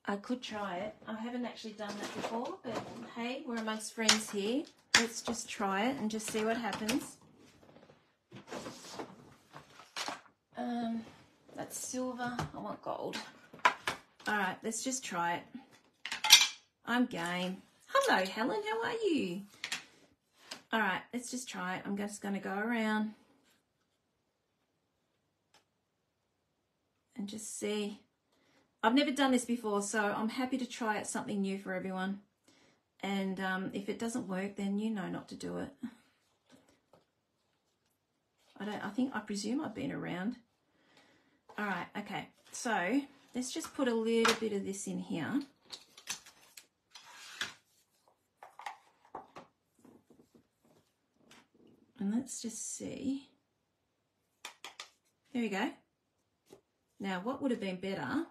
I could try it. I haven't actually done that before, but hey, we're amongst friends here. Let's just try it and just see what happens. That's silver. I want gold. All right, let's just try it. I'm game. Hello, Helen. How are you? All right, let's just try it. I'm just going to go around and just see. I've never done this before, so I'm happy to try out something new for everyone. And if it doesn't work, then you know not to do it. I presume I've been around. All right, okay. So let's just put a little bit of this in here. And let's just see. There we go. Now, what would have been better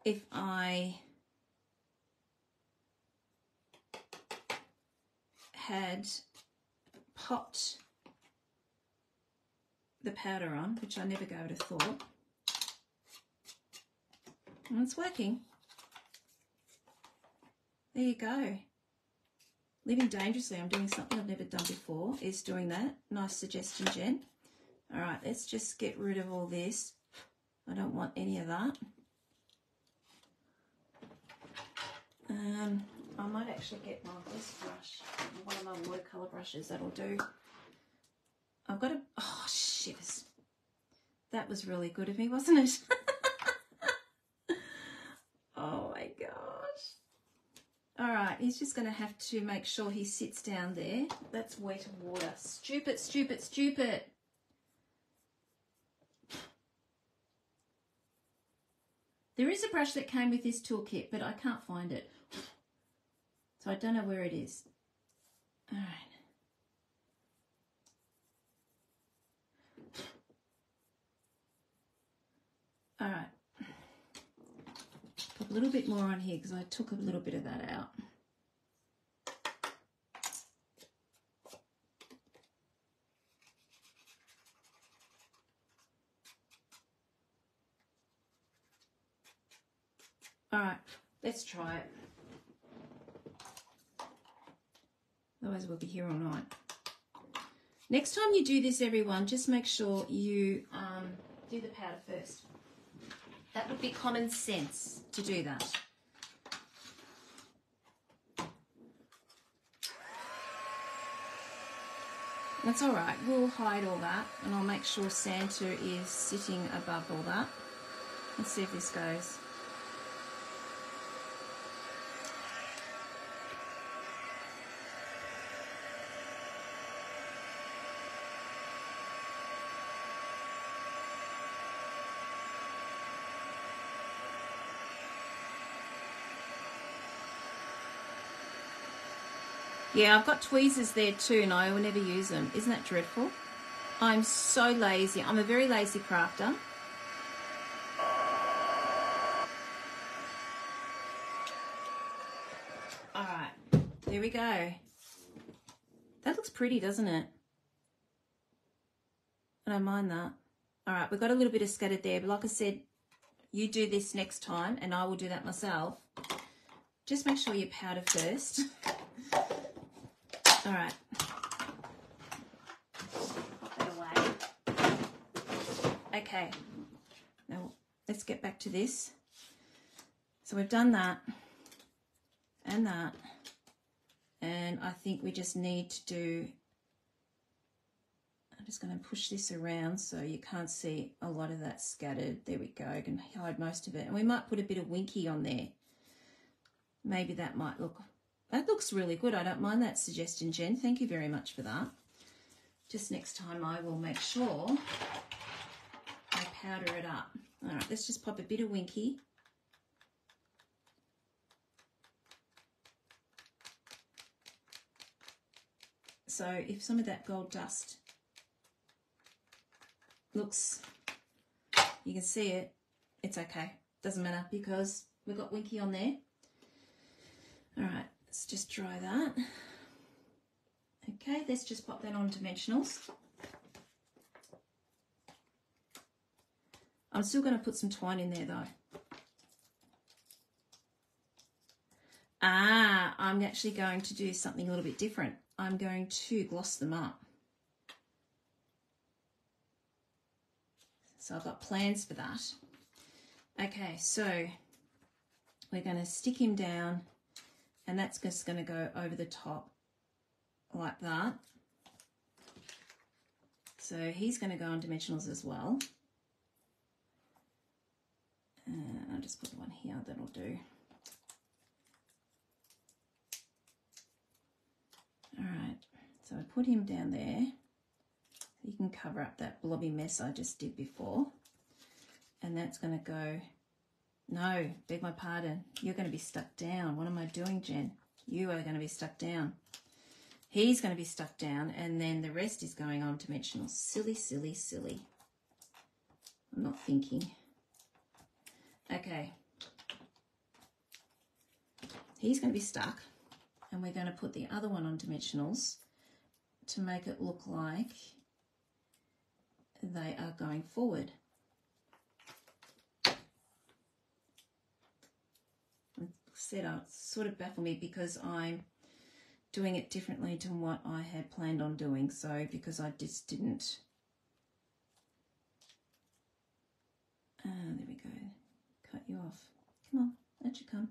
if I had popped the powder on, which I never would have thought. And it's working. There you go. Living dangerously, I'm doing something I've never done before, is doing that. Nice suggestion, Jen. All right, let's just get rid of all this. I don't want any of that. I might actually get my this brush, one of my watercolour brushes, that'll do. I've got a, oh shit, that was really good of me, wasn't it? Oh my gosh. All right, he's just going to have to make sure he sits down there. That's wet water. Stupid, stupid, stupid. There is a brush that came with this toolkit, but I can't find it. So I don't know where it is. All right. All right. Put a little bit more on here because I took a little bit of that out. All right, let's try it. Otherwise we'll be here all night. Next time you do this, everyone, just make sure you do the powder first. That would be common sense to do that. That's all right. We'll hide all that, and I'll make sure Santa is sitting above all that. Let's see if this goes. Yeah, I've got tweezers there too, and I will never use them. Isn't that dreadful? I'm so lazy. I'm a very lazy crafter. All right, there we go. That looks pretty, doesn't it? I don't mind that. All right, we've got a little bit of scattered there, but like I said, you do this next time, and I will do that myself. Just make sure you powder first. All right. Pop that away. Okay. Now let's get back to this. So we've done that and that. And I think we just need to do, I just going to push this around so you can't see a lot of that scattered. There we go. I can hide most of it. And we might put a bit of Winky on there. Maybe that might look... That looks really good. I don't mind that suggestion, Jen. Thank you very much for that. Just next time I will make sure I powder it up. All right, let's just pop a bit of Winky. So if some of that gold dust looks, you can see it, it's okay. Doesn't matter because we've got Winky on there. All right, let's just dry that. Okay, let's just pop that on dimensionals. I'm still going to put some twine in there though. I'm actually going to do something a little bit different. I'm going to gloss them up. So I've got plans for that. Okay, so we're going to stick him down and that's just going to go over the top like that. So he's going to go on dimensionals as well. And I'll just put one here, that'll do. All right, so I put him down there. You can cover up that blobby mess I just did before. And that's going to go, no, beg my pardon, you're going to be stuck down. What am I doing, Jen? You are going to be stuck down. He's going to be stuck down, and then the rest is going on dimensional. Silly, silly, silly. I'm not thinking. Okay. He's going to be stuck, and we're going to put the other one on dimensionals to make it look like they are going forward. Said sort of baffle me because I'm doing it differently to what I had planned on doing. So because I just didn't. There we go. Cut you off. Come on, let you come.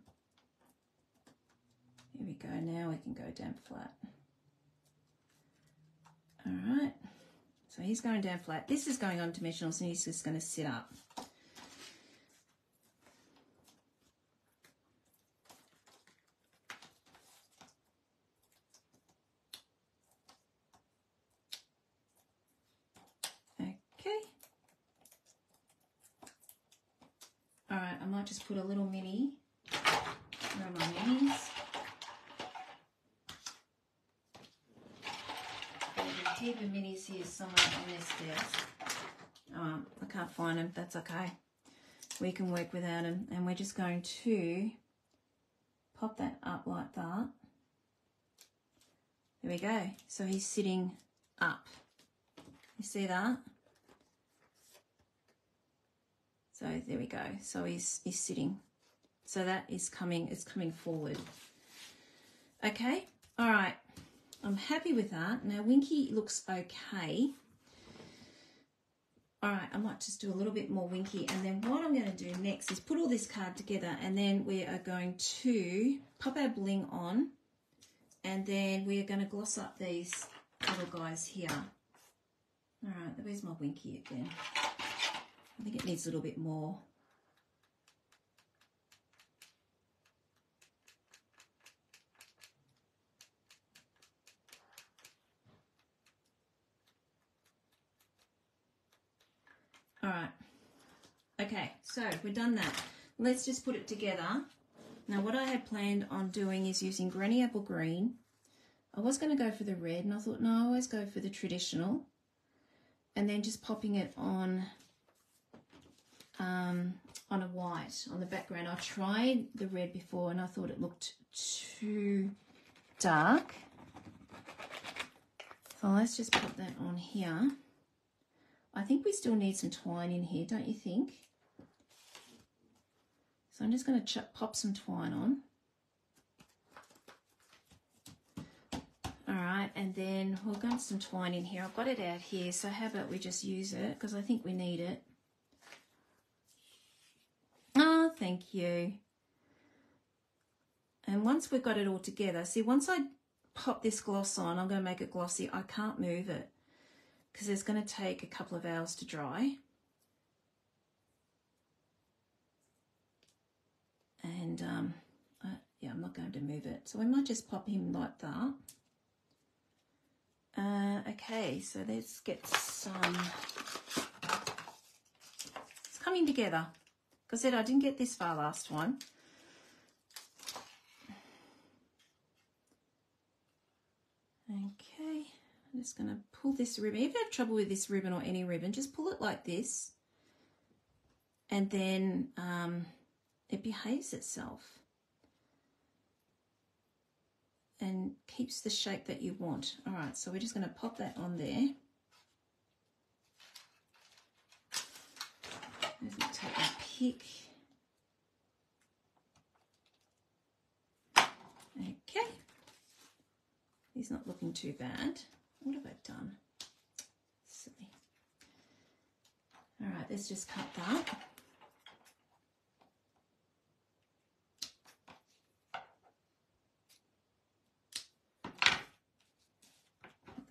Here we go. Now we can go down flat. All right. So he's going down flat. This is going on dimensionals and he's just going to sit up. All right, I might just put a little mini. Where are my minis? There's a heap of minis here somewhere on this desk. I can't find them. That's okay. We can work without them. And we're just going to pop that up like that. There we go. So he's sitting up. You see that? So there we go. So he's sitting. So that is coming, it's coming forward. Okay, all right. I'm happy with that. Now Winky looks okay. All right, I might just do a little bit more Winky. And then what I'm going to do next is put all this card together and then we are going to pop our bling on and then we are going to gloss up these little guys here. All right, where's my Winky again? I think it needs a little bit more. All right. Okay, so we've done that. Let's just put it together. Now what I had planned on doing is using Granny Apple Green. I was going to go for the red and I thought, no, I always go for the traditional. And then just popping it on a white on the background. I tried the red before and I thought it looked too dark. So let's just put that on here. I think we still need some twine in here, don't you think? So I'm just going to pop some twine on. All right, and then we'll get some twine in here. I've got it out here, so how about we just use it because I think we need it. Oh, thank you. And once we've got it all together, see, once I pop this gloss on, I'm going to make it glossy. I can't move it because it's going to take a couple of hours to dry. And yeah, I'm not going to move it. So we might just pop him like that. Okay, so let's get some. It's coming together. Like I said, I didn't get this far last one. Okay, I'm just going to pull this ribbon. If you have trouble with this ribbon or any ribbon, just pull it like this. And then it behaves itself and keeps the shape that you want. All right, so we're just going to pop that on there. I'm going to take my pick. Okay. He's not looking too bad. What have I done? Silly. All right, let's just cut that.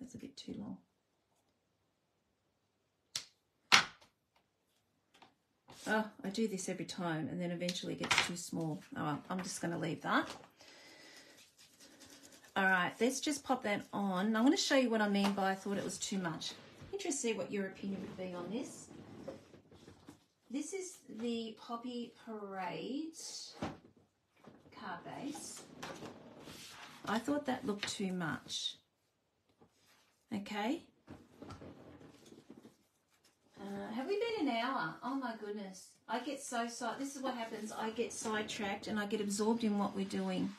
That's a bit too long. Oh, I do this every time and then eventually it gets too small. Oh well, I'm just going to leave that. All right, let's just pop that on. I'm going to show you what I mean by I thought it was too much. Interested to see what your opinion would be on this. This is the Poppy Parade card base. I thought that looked too much. Okay. Have we been an hour? Oh my goodness. I get this is what happens. I get sidetracked and I get absorbed in what we're doing.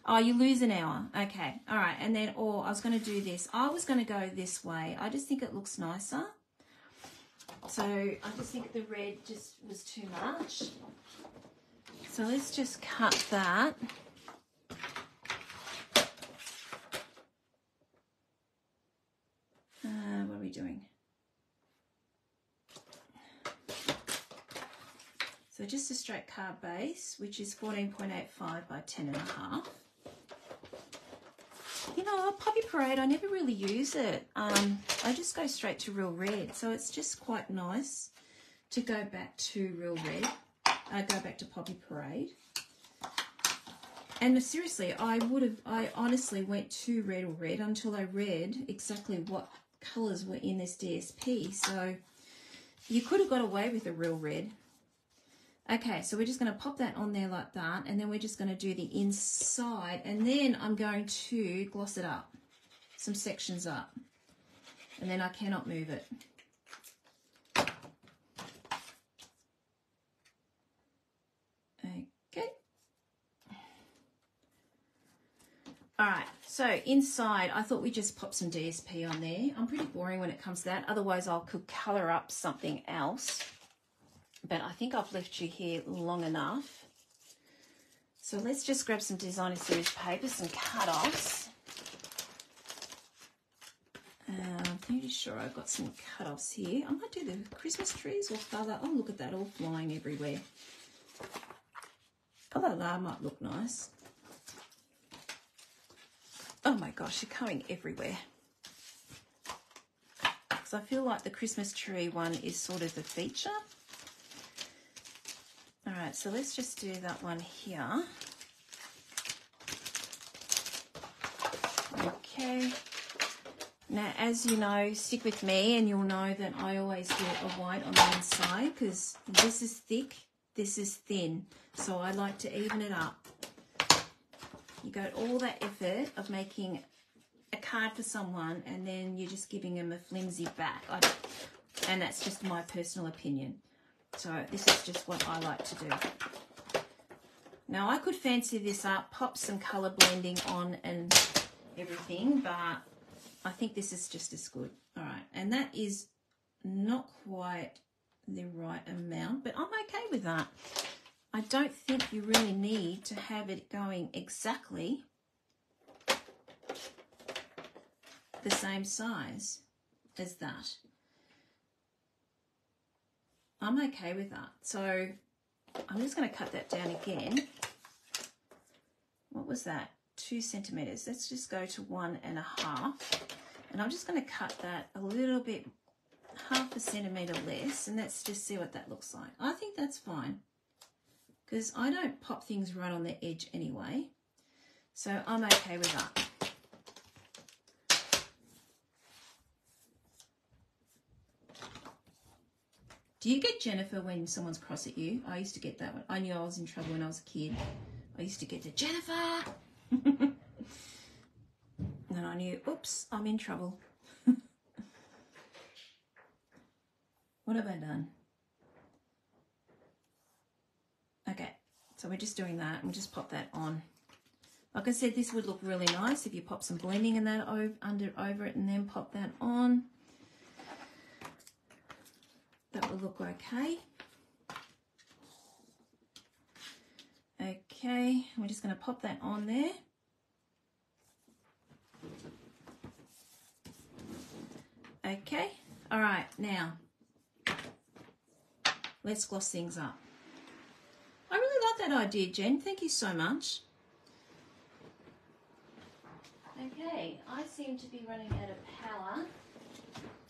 Oh, you lose an hour. Okay. All right. And then, I was going to do this. I was going to go this way. I just think it looks nicer. So I just think the red just was too much. So let's just cut that. What are we doing? So just a straight card base, which is 14.85 by 10.5. You know, Poppy Parade, I never really use it. I just go straight to Real Red. So it's just quite nice to go back to Real Red. Go back to Poppy Parade. And seriously, I honestly went to Red until I read exactly what colours were in this DSP. So you could have got away with a Real Red. Okay, so we're just going to pop that on there like that, and then we're just going to do the inside, and then I'm going to gloss it up, some sections up, and then I cannot move it. Okay. All right, so inside, I thought we'd just pop some DSP on there. I'm pretty boring when it comes to that, otherwise I could colour up something else. But I think I've left you here long enough. So let's just grab some Designer Series paper, some cut-offs. I'm pretty sure I've got some cut-offs here. I might do the Christmas trees or father. Oh, look at that, all flying everywhere. Oh, that might look nice. Oh my gosh, they're coming everywhere. Because I feel like the Christmas tree one is sort of the feature. All right, so let's just do that one here. Okay. Now, as you know, stick with me and you'll know that I always do a white on the inside because this is thick, this is thin. So I like to even it up. You got all that effort of making a card for someone and then you're just giving them a flimsy back. And that's just my personal opinion. So this is just what I like to do. Now I could fancy this up, pop some colour blending on and everything, but I think this is just as good. All right, and that is not quite the right amount, but I'm okay with that. I don't think you really need to have it going exactly the same size as that. I'm okay with that. So I'm just going to cut that down again. What was that? 2 centimeters. Let's just go to 1.5. And I'm just going to cut that a little bit, 1/2 centimetre less, and let's just see what that looks like. I think that's fine because I don't pop things right on the edge anyway, so I'm okay with that. Do you get Jennifer when someone's cross at you? I used to get that one. I knew I was in trouble when I was a kid. I used to get the Jennifer. And I knew, oops, I'm in trouble. What have I done? Okay, so we're just doing that. We'll just pop that on. Like I said, this would look really nice if you pop some blending and that over it and then pop that on. That will look okay. Okay, we're just going to pop that on there. Okay, all right, now let's gloss things up. I really like that idea, Jen. Thank you so much. Okay, I seem to be running out of power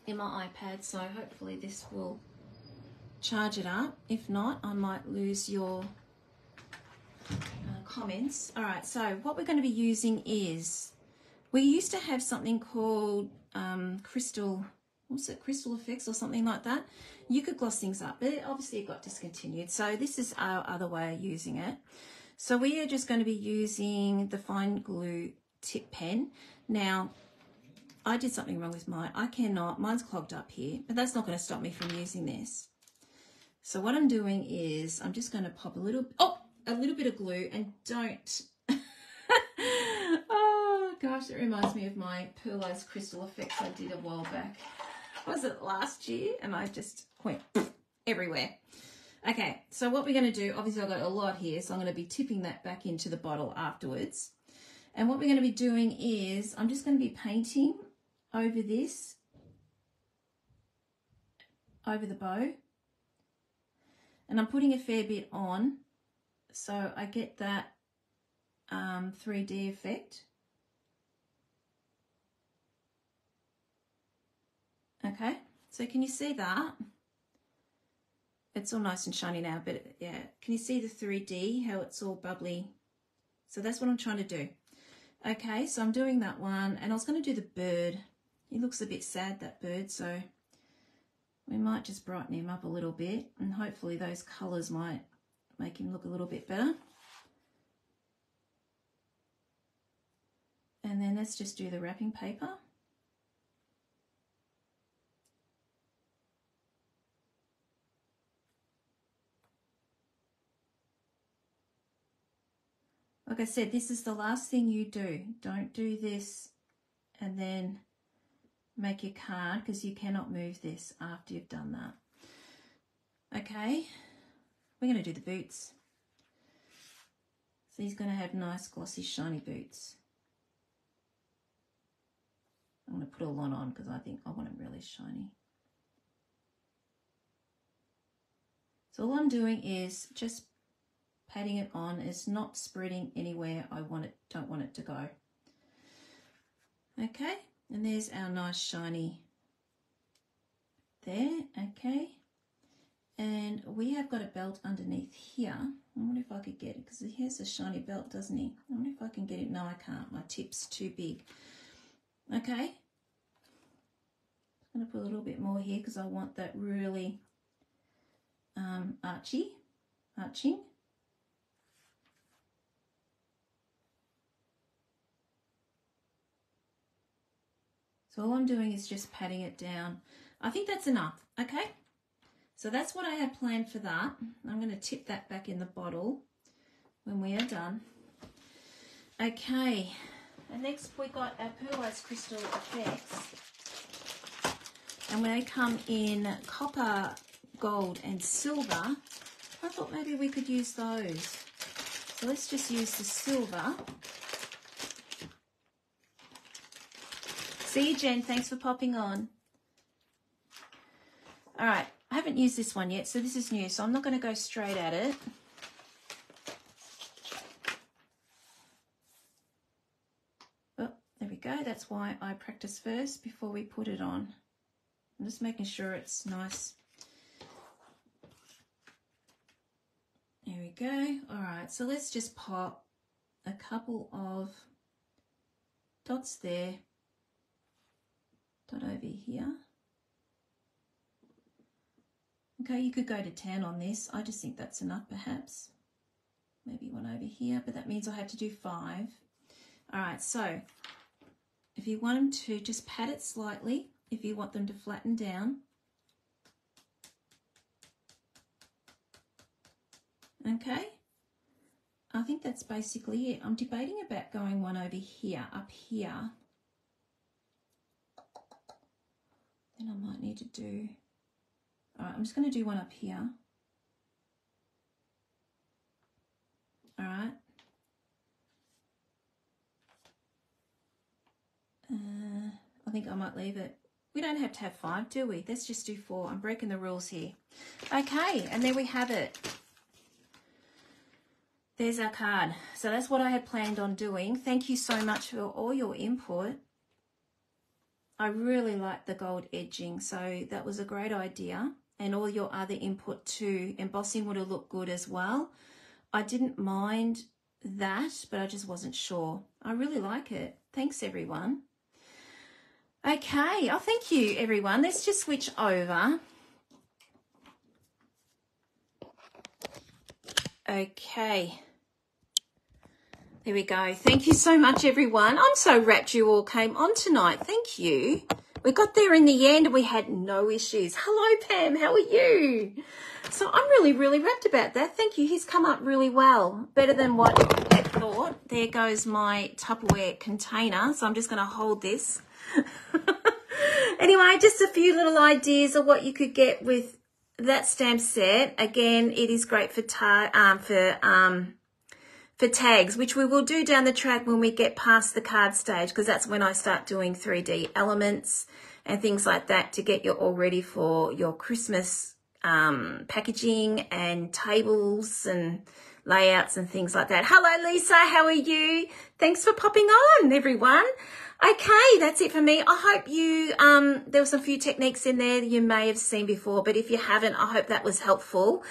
in my iPad, so hopefully this will charge it up. If not, I might lose your comments. All right, so what we're going to be using is, we used to have something called Crystal Effects or something like that. You could gloss things up, but obviously it got discontinued. So this is our other way of using it. So we are just going to be using the fine glue tip pen. Now, I did something wrong with mine. Mine's clogged up here, but that's not going to stop me from using this. So what I'm doing is I'm just going to pop a little bit of glue, and don't, oh gosh, it reminds me of my Pearlized Crystal Effects I did a while back. Was it last year? And I just went everywhere. Okay, so what we're going to do, obviously I've got a lot here, so I'm going to be tipping that back into the bottle afterwards. And what we're going to be doing is, I'm just going to be painting over this, over the bow. And I'm putting a fair bit on, so I get that 3D effect. Okay, so can you see that? It's all nice and shiny now, but yeah, can you see the 3D, how it's all bubbly? So that's what I'm trying to do. Okay, so I'm doing that one, and I was going to do the bird. He looks a bit sad, that bird, so we might just brighten him up a little bit, and hopefully those colours might make him look a little bit better. And then let's just do the wrapping paper. Like I said, this is the last thing you do. Don't do this and then make your card, because you cannot move this after you've done that. Okay, we're going to do the boots. So he's going to have nice glossy shiny boots. I'm going to put a lot on because I think I want them really shiny. So all I'm doing is just patting it on. It's not spreading anywhere I don't want it to go. Okay, and there's our nice shiny there. Okay, and we have got a belt underneath here. I wonder if I could get it, because he has a shiny belt, doesn't he? I wonder if I can get it. No, I can't. My tip's too big. Okay, I'm going to put a little bit more here because I want that really arching. So all I'm doing is just patting it down. I think that's enough, okay? So that's what I had planned for that. I'm going to tip that back in the bottle when we are done. Okay, and next we got our Pearlized Crystal Effects. And they come in copper, gold and silver. I thought maybe we could use those. So let's just use the silver. See you, Jen. Thanks for popping on. All right. I haven't used this one yet, so this is new. So I'm not going to go straight at it. Oh, there we go. That's why I practice first before we put it on. I'm just making sure it's nice. There we go. All right, so let's just pop a couple of dots there, dot over here. Okay, you could go to 10 on this. I just think that's enough perhaps. Maybe one over here, but that means I have to do 5. All right, so if you want them to just pat it slightly, if you want them to flatten down. Okay, I think that's basically it. I'm debating about going one over here, up here. Then I might need to do, all right, I'm just going to do one up here. All right. I think I might leave it. We don't have to have 5, do we? Let's just do 4. I'm breaking the rules here. Okay, and there we have it. There's our card. So that's what I had planned on doing. Thank you so much for all your input. I really like the gold edging, so that was a great idea. And all your other input too. Embossing would have looked good as well. I didn't mind that, but I just wasn't sure. I really like it. Thanks, everyone. Okay, oh, thank you, everyone. Let's just switch over. Okay. There we go. Thank you so much, everyone. I'm so rapt you all came on tonight. Thank you. We got there in the end and we had no issues. Hello, Pam. How are you? So I'm really, really rapt about that. Thank you. He's come up really well. Better than what I thought. There goes my Tupperware container. So I'm just going to hold this. Anyway, just a few little ideas of what you could get with that stamp set. Again, it is great for tags, which we will do down the track when we get past the card stage, because that's when I start doing 3D elements and things like that to get you all ready for your Christmas packaging and tables and layouts and things like that. Hello, Lisa. How are you? Thanks for popping on, everyone. Okay, that's it for me. I hope you, there were some few techniques in there that you may have seen before, but if you haven't, I hope that was helpful.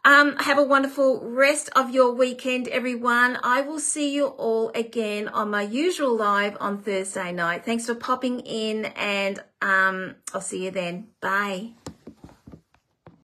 Have a wonderful rest of your weekend, everyone. I will see you all again on my usual live on Thursday night. Thanks for popping in, and I'll see you then. Bye.